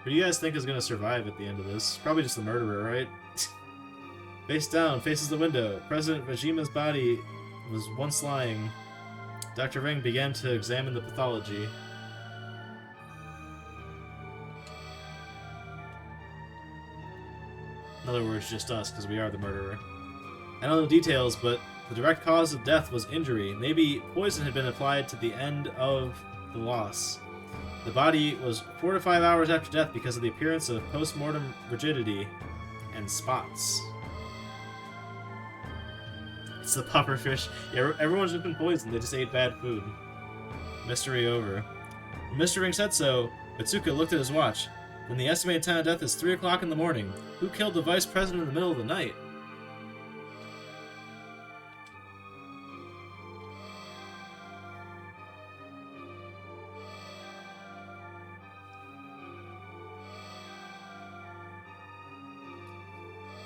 Who do you guys think is going to survive at the end of this? Probably just the murderer, right? Face down, faces the window. President Vajima's body was once lying. Dr. Ring began to examine the pathology. In other words, just us, because we are the murderer. I don't know the details, but the direct cause of death was injury. Maybe poison had been applied to the end of the loss. The body was 4 to 5 hours after death because of the appearance of post-mortem rigidity and spots. It's the pufferfish. Yeah, everyone's just been poisoned. They just ate bad food. Mystery over. When Mr. Ring said so, Mitsuka looked at his watch. When the estimated time of death is 3 o'clock in the morning, who killed the vice president in the middle of the night?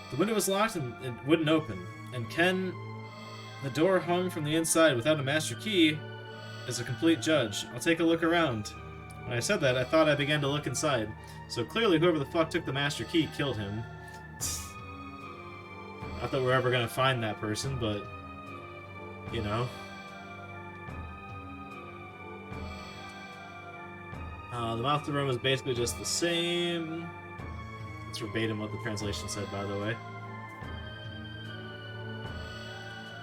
The window was locked and it wouldn't open, and the door hung from the inside without a master key, is a complete judge. I'll take a look around. When I said that, I thought I began to look inside. So clearly whoever the fuck took the master key killed him. Not that we're ever gonna find that person, but... you know. The mouth of the room is basically just the same. It's verbatim what the translation said, by the way.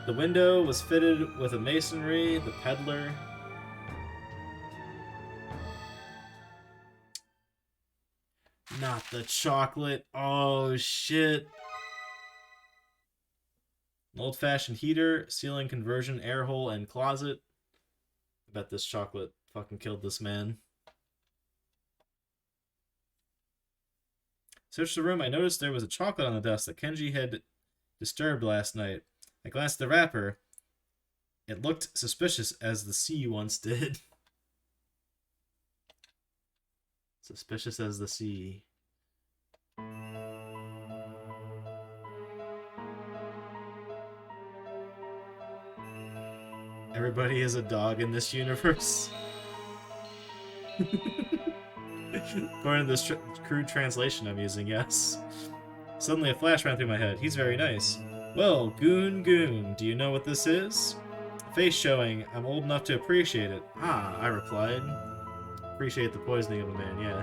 The window was fitted with a masonry, the peddler. Not the chocolate. Oh, shit. An old-fashioned heater, ceiling conversion, air hole, and closet. I bet this chocolate fucking killed this man. Searched the room, I noticed there was a chocolate on the desk that Kenji had disturbed last night. I glanced at the wrapper. It looked suspicious as the sea once did. Suspicious as the sea. Everybody is a dog in this universe. According to this crude translation I'm using, yes. Suddenly a flash ran through my head. He's very nice. Well, Goon, do you know what this is? Face showing. I'm old enough to appreciate it. Ah, I replied. Appreciate the poisoning of a man, yeah.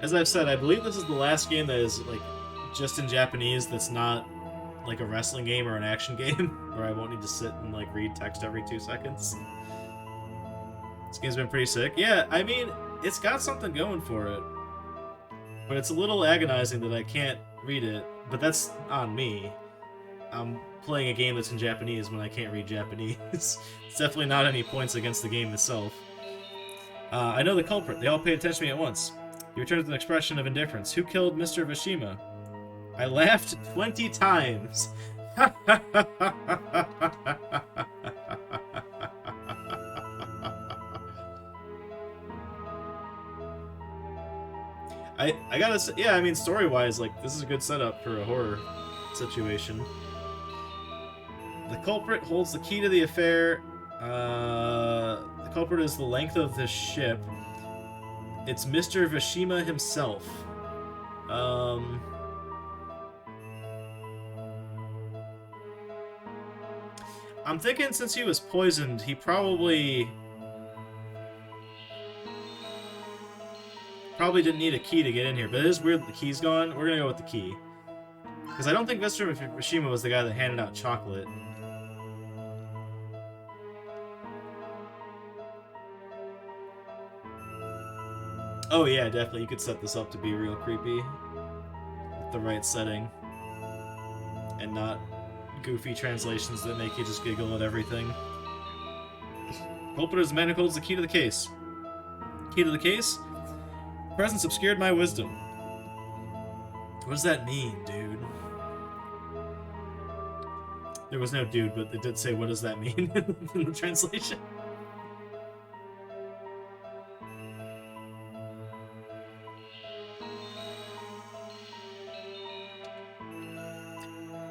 As I've said, I believe this is the last game that is like just in Japanese. That's not like a wrestling game or an action game where I won't need to sit and like read text every 2 seconds. This game's been pretty sick. Yeah, I mean, it's got something going for it, but it's a little agonizing that I can't read it. But that's on me. I'm playing a game that's in Japanese when I can't read Japanese. It's definitely not any points against the game itself. I know the culprit. They all paid attention to me at once. He returned with an expression of indifference. Who killed Mr. Vishima? I laughed 20 times. I gotta say, yeah, I mean, story-wise, like, this is a good setup for a horror situation. The culprit holds the key to the affair. The culprit is the length of the ship. It's Mr. Vishima himself. I'm thinking since he was poisoned, he probably didn't need a key to get in here, but it is weird that the key's gone. We're gonna go with the key. Because I don't think Mr. Vishima was the guy that handed out chocolate. Oh yeah, definitely. You could set this up to be real creepy. With the right setting. And not goofy translations that make you just giggle at everything. Culprit is the man who holds the key to the case. Key to the case? Presence obscured my wisdom. What does that mean, dude? There was no dude, but it did say, what does that mean in the translation?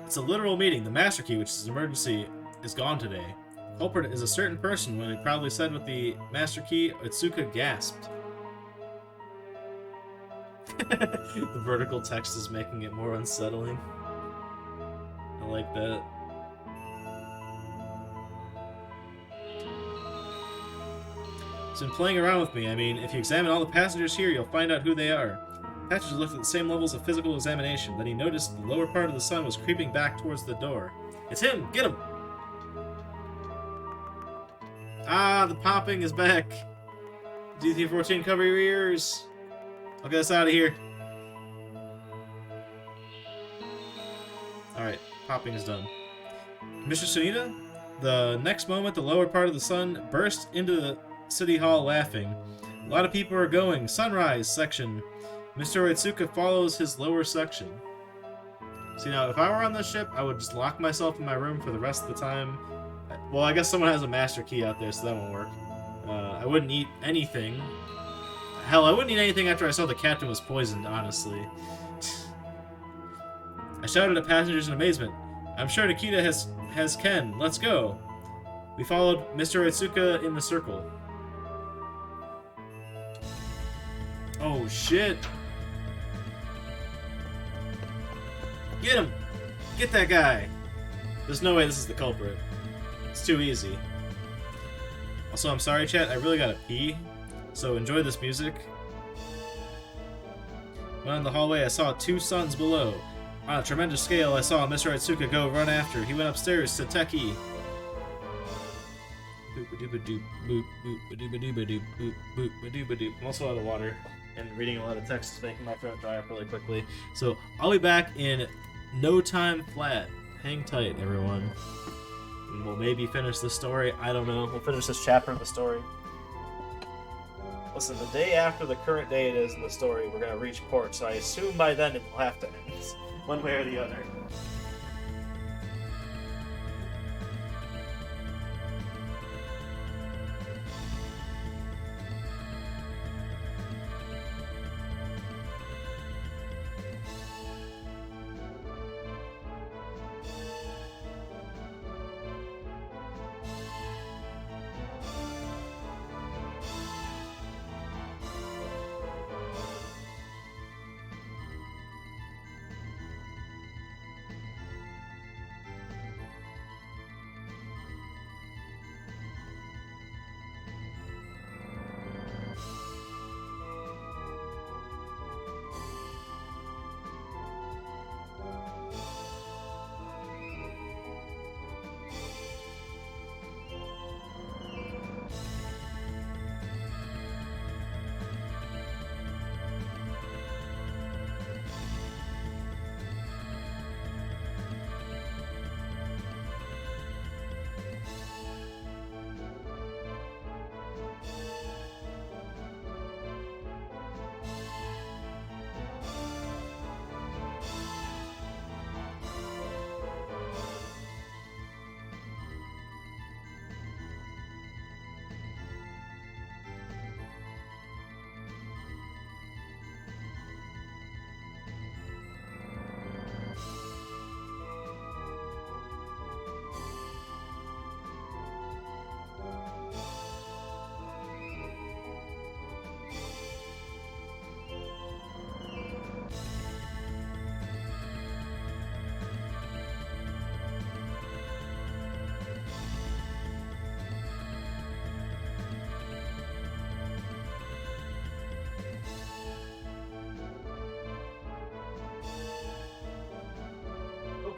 It's a literal meeting. The master key, which is an emergency, is gone today. Culprit is a certain person. When he proudly said with the master key, Itsuka gasped. The vertical text is making it more unsettling. I like that. It's been playing around with me. I mean, if you examine all the passengers here, you'll find out who they are. Passengers looked at the same levels of physical examination. Then he noticed the lower part of the sun was creeping back towards the door. It's him! Get him! Ah, the popping is back. D314, cover your ears. I'll get us out of here. Alright, popping is done. Mr. Sunita? The next moment, the lower part of the sun burst into the city hall laughing. A lot of people are going. Sunrise section. Mr. Itsuka follows his lower section. See, now, if I were on this ship, I would just lock myself in my room for the rest of the time. Well, I guess someone has a master key out there, so that won't work. I wouldn't eat anything. Hell, I wouldn't eat anything after I saw the captain was poisoned, honestly. I shouted at passengers in amazement. I'm sure Nikita has Ken. Let's go. We followed Mr. Itsuka in the circle. Oh, shit. Get him! Get that guy! There's no way this is the culprit. It's too easy. Also, I'm sorry, chat. I really gotta pee. So enjoy this music. Went on the hallway, I saw 2 suns below. On a tremendous scale, I saw Mr. Itsuka go run after. He went upstairs to Teki. I'm also out of water and reading a lot of text, making my throat dry up really quickly. So I'll be back in no time flat. Hang tight, everyone. And we'll maybe finish the story. I don't know. We'll finish this chapter of the story. Listen, the day after the current day it is in the story, we're going to reach port, so I assume by then it will have to end. One way or the other.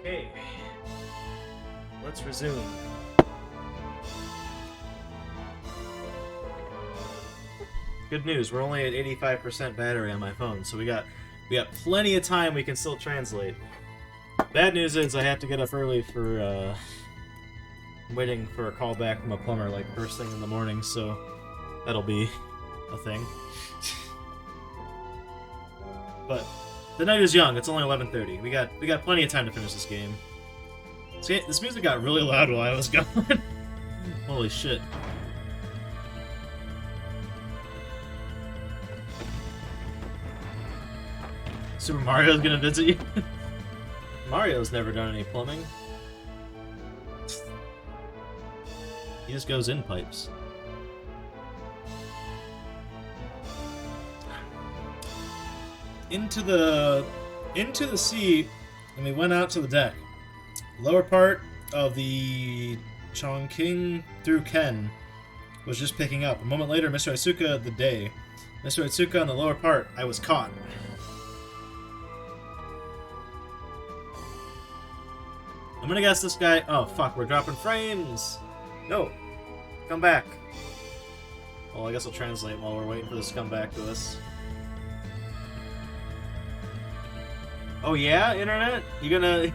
Okay. Let's resume. Good news, we're only at 85% battery on my phone, so we got plenty of time we can still translate. Bad news is I have to get up early for waiting for a call back from a plumber like first thing in the morning, so that'll be a thing. But the night is young, it's only 11:30. We got plenty of time to finish this game. See, this music got really loud while I was gone. Holy shit. Super Mario's gonna visit you? Mario's never done any plumbing. He just goes in pipes. Into the sea, and we went out to the deck. Lower part of the Chongqing through Ken was just picking up. A moment later, Mr. Asuka the day. Mr. Asuka on the lower part, I was caught. I'm gonna guess this guy. Oh fuck, we're dropping frames! No! Come back. Well, I guess I'll translate while we're waiting for this to come back to us. Oh yeah, internet? You gonna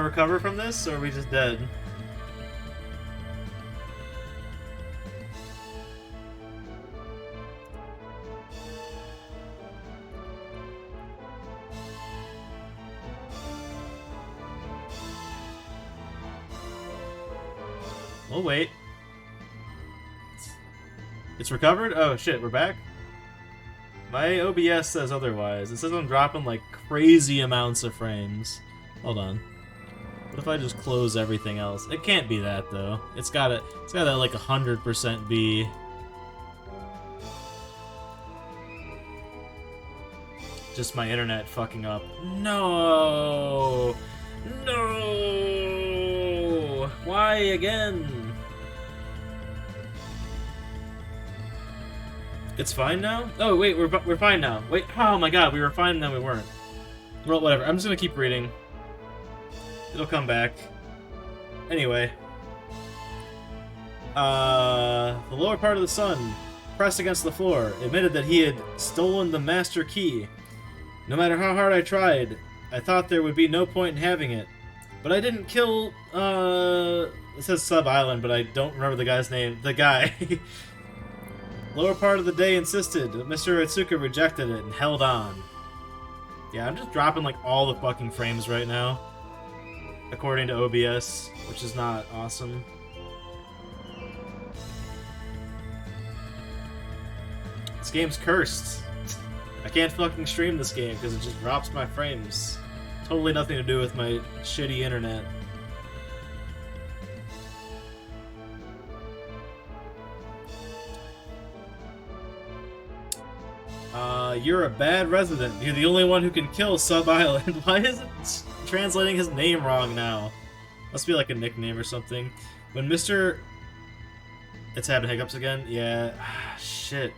recover from this, or are we just dead? Oh wait. It's recovered? Oh shit, we're back? My OBS says otherwise. It says I'm dropping like crazy amounts of frames. Hold on. What if I just close everything else? It can't be that though. It's gotta like 100% be. Just my internet fucking up. No! No! Why again? It's fine now? Oh wait, we're fine now. Wait, oh my god, we were fine and then we weren't. Well, whatever. I'm just gonna keep reading. It'll come back. Anyway. The lower part of the sun, pressed against the floor, admitted that he had stolen the master key. No matter how hard I tried, I thought there would be no point in having it. But I didn't kill, it says Sub-Island, but I don't remember the guy's name. The guy. Lower part of the day insisted, but Mr. Atsuka rejected it and held on. Yeah, I'm just dropping like all the fucking frames right now. According to OBS, which is not awesome. This game's cursed. I can't fucking stream this game because it just drops my frames. Totally nothing to do with my shitty internet. You're a bad resident. You're the only one who can kill Sub-Island. Why is it translating his name wrong now? Must be like a nickname or something. When Mr. It's having hiccups again? Yeah. Shit.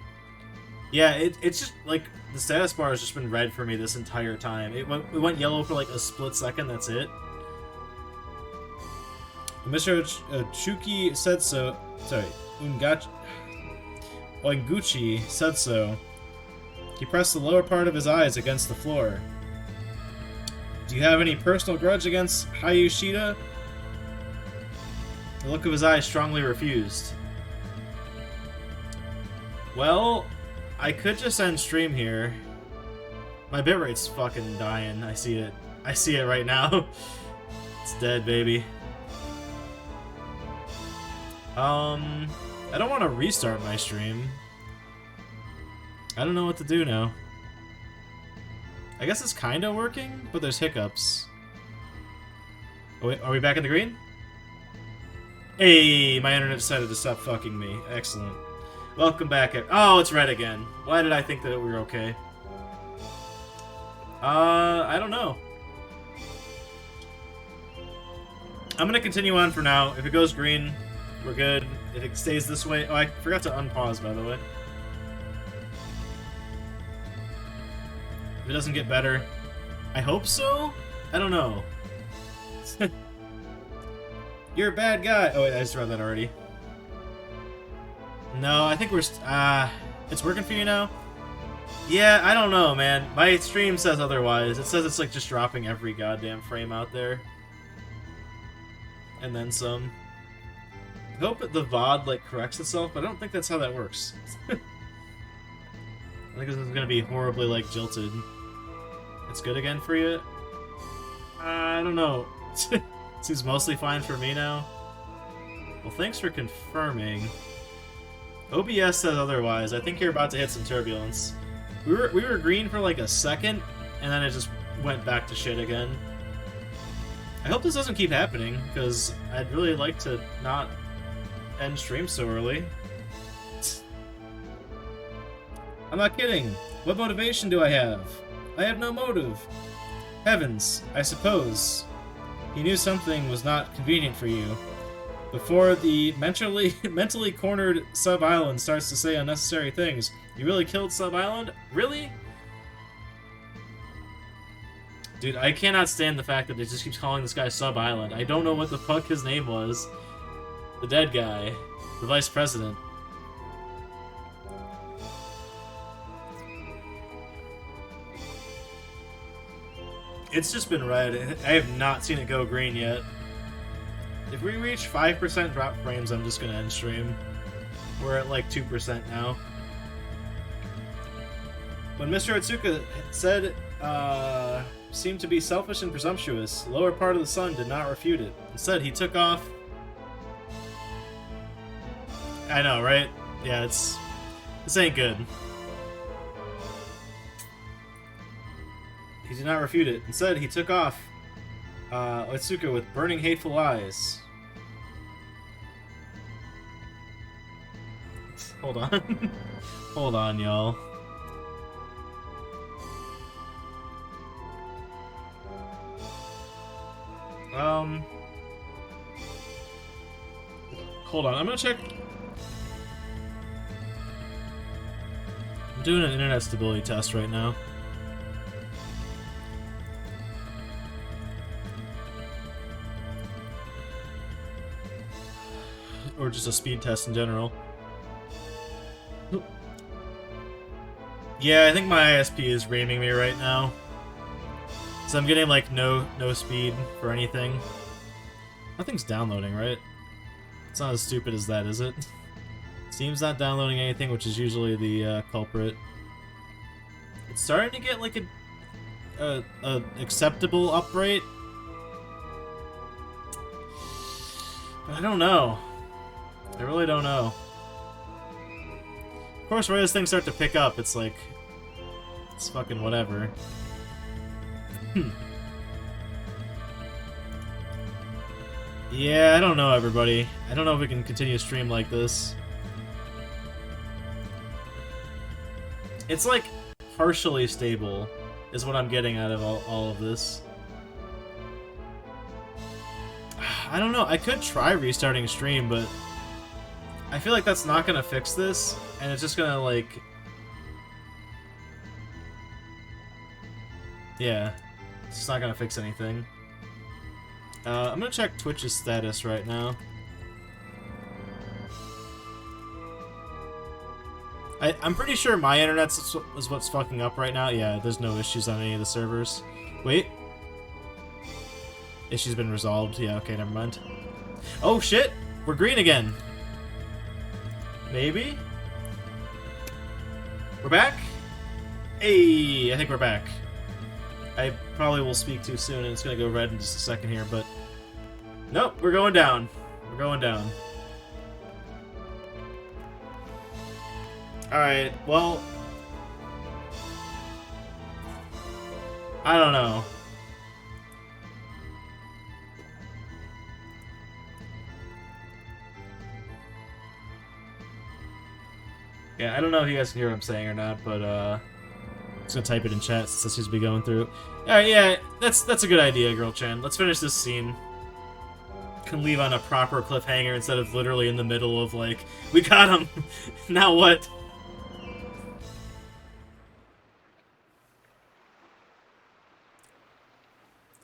Yeah, it's just like the status bar has just been red for me this entire time. It went yellow for like a split second, that's it. Mr. Chuki said so. Sorry. Oinguchi said so. He pressed the lower part of his eyes against the floor. Do you have any personal grudge against Hayushida? The look of his eyes strongly refused. Well, I could just end stream here. My bitrate's fucking dying. I see it. I see it right now. It's dead, baby. I don't want to restart my stream. I don't know what to do now. I guess it's kinda working, but there's hiccups. Oh, wait, are we back in the green? Hey, my internet decided to stop fucking me. Excellent. Welcome back. Oh, it's red again. Why did I think that we were okay? I don't know. I'm gonna continue on for now. If it goes green, we're good. If it stays this way... Oh, I forgot to unpause, by the way. If it doesn't get better, I hope so? I don't know. You're a bad guy. Oh, wait, I just read that already. No, I think we're... it's working for you now? Yeah, I don't know, man. My stream says otherwise. It says it's like just dropping every goddamn frame out there. And then some. I hope the VOD like corrects itself, but I don't think that's how that works. I think this is gonna be horribly like jilted. It's good again for you? I don't know. Seems mostly fine for me now. Well, thanks for confirming. OBS says otherwise. I think you're about to hit some turbulence. We were green for like a second, and then it just went back to shit again. I hope this doesn't keep happening, because I'd really like to not end stream so early. I'm not kidding. What motivation do I have? I have no motive. Heavens, I suppose. He knew something was not convenient for you. Before the mentally cornered Sub-Island starts to say unnecessary things. You really killed Sub-Island? Really? Dude, I cannot stand the fact that it just keeps calling this guy Sub-Island. I don't know what the fuck his name was. The dead guy. The vice president. It's just been red. I have not seen it go green yet. If we reach 5% drop frames, I'm just gonna end stream. We're at like 2% now. When Mr. Otsuka said, seemed to be selfish and presumptuous, the lower part of the sun did not refute it. Instead, he took off... I know, right? Yeah, this ain't good. He did not refute it. Instead, he took off Otsuka with burning, hateful eyes. Hold on. Hold on, y'all. Hold on, I'm gonna check. I'm doing an internet stability test right now. Or just a speed test in general. Yeah, I think my ISP is ramming me right now. So I'm getting like no speed for anything. Nothing's downloading, right? It's not as stupid as that, is it? Steam's not downloading anything, which is usually the culprit. It's starting to get like a acceptable uprate. But I don't know. I really don't know. Of course, right as things start to pick up, it's like... it's fucking whatever. Yeah, I don't know, everybody. I don't know if we can continue to stream like this. It's like partially stable, is what I'm getting out of all of this. I don't know, I could try restarting stream, but I feel like that's not gonna fix this, and it's just gonna, like... yeah, it's just not gonna fix anything. I'm gonna check Twitch's status right now. I'm pretty sure my internet is what's fucking up right now. Yeah, there's no issues on any of the servers. Wait. Issue's been resolved. Yeah, okay, never mind. Oh shit! We're green again! Maybe? We're back? Hey, I think we're back. I probably will speak too soon and it's gonna go red in just a second here, but... nope, we're going down. We're going down. Alright, well... I don't know. Yeah, I don't know if you guys can hear what I'm saying or not, but I'm just gonna type it in chat since that seems to be going through. Alright, yeah, that's a good idea, Girl Chan. Let's finish this scene. Can leave on a proper cliffhanger instead of literally in the middle of like, we got him! Now what?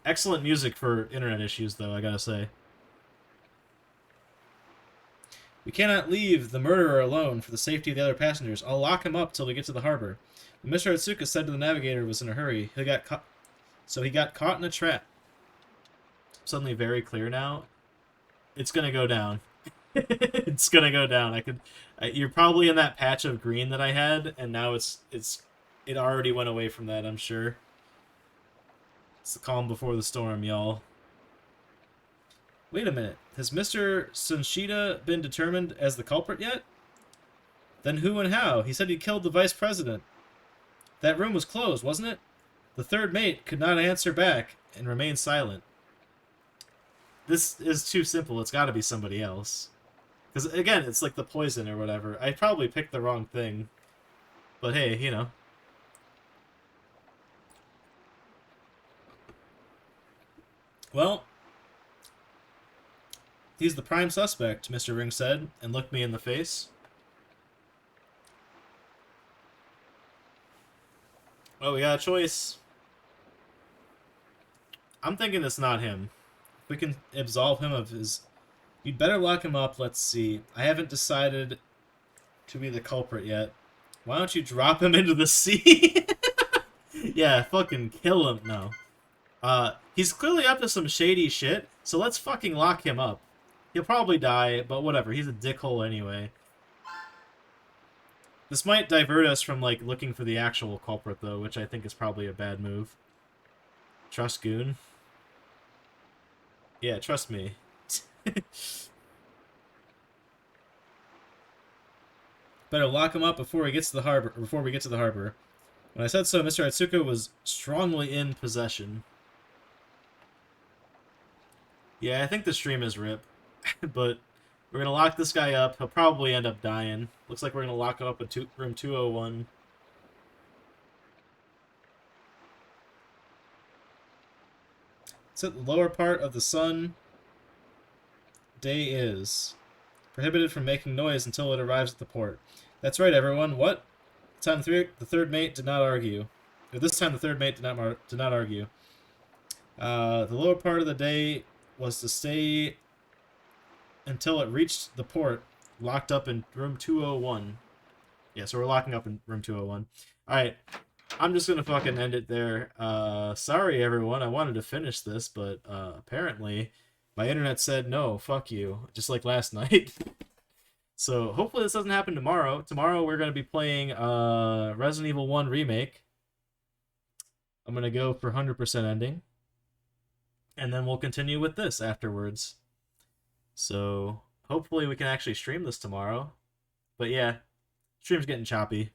Excellent music for internet issues, though, I gotta say. We cannot leave the murderer alone for the safety of the other passengers. I'll lock him up till we get to the harbor. But Mr. Atsuka said to the navigator was in a hurry. So he got caught in a trap. Suddenly very clear now. It's gonna go down. It's gonna go down. You're probably in that patch of green that I had, and now it already went away from that, I'm sure. It's the calm before the storm, y'all. Wait a minute. Has Mr. Sunshida been determined as the culprit yet? Then who and how? He said he killed the vice president. That room was closed, wasn't it? The third mate could not answer back and remained silent. This is too simple. It's got to be somebody else. Because, again, it's like the poison or whatever. I probably picked the wrong thing. But hey, you know. Well, he's the prime suspect, Mr. Ring said, and looked me in the face. Well, we got a choice. I'm thinking it's not him. If we can absolve him of his... You'd better lock him up. Let's see. I haven't decided to be the culprit yet. Why don't you drop him into the sea? Yeah, fucking kill him. No. He's clearly up to some shady shit, so let's fucking lock him up. He'll probably die, but whatever. He's a dickhole anyway. This might divert us from, like, looking for the actual culprit, though, which I think is probably a bad move. Trust Goon. Yeah, trust me. Better lock him up before he gets to the harbor. Before we get to the harbor. When I said so, Mr. Atsuka was strongly in possession. Yeah, I think the stream is rip, but we're gonna lock this guy up. He'll probably end up dying. Looks like we're gonna lock him up in room 201. It's at the lower part of the sun. Day is prohibited from making noise until it arrives at the port. That's right, everyone. What? The third mate did not argue. Or this time, the third mate did not argue. The lower part of the day was to stay until it reached the port, locked up in room 201. Yeah, so we're locking up in room 201. Alright, I'm just gonna fucking end it there. Sorry, everyone. I wanted to finish this, but apparently my internet said no, fuck you, just like last night. So hopefully this doesn't happen tomorrow. Tomorrow we're gonna be playing Resident Evil 1 Remake. I'm gonna go for 100% ending. And then we'll continue with this afterwards. So hopefully we can actually stream this tomorrow. But yeah, stream's getting choppy.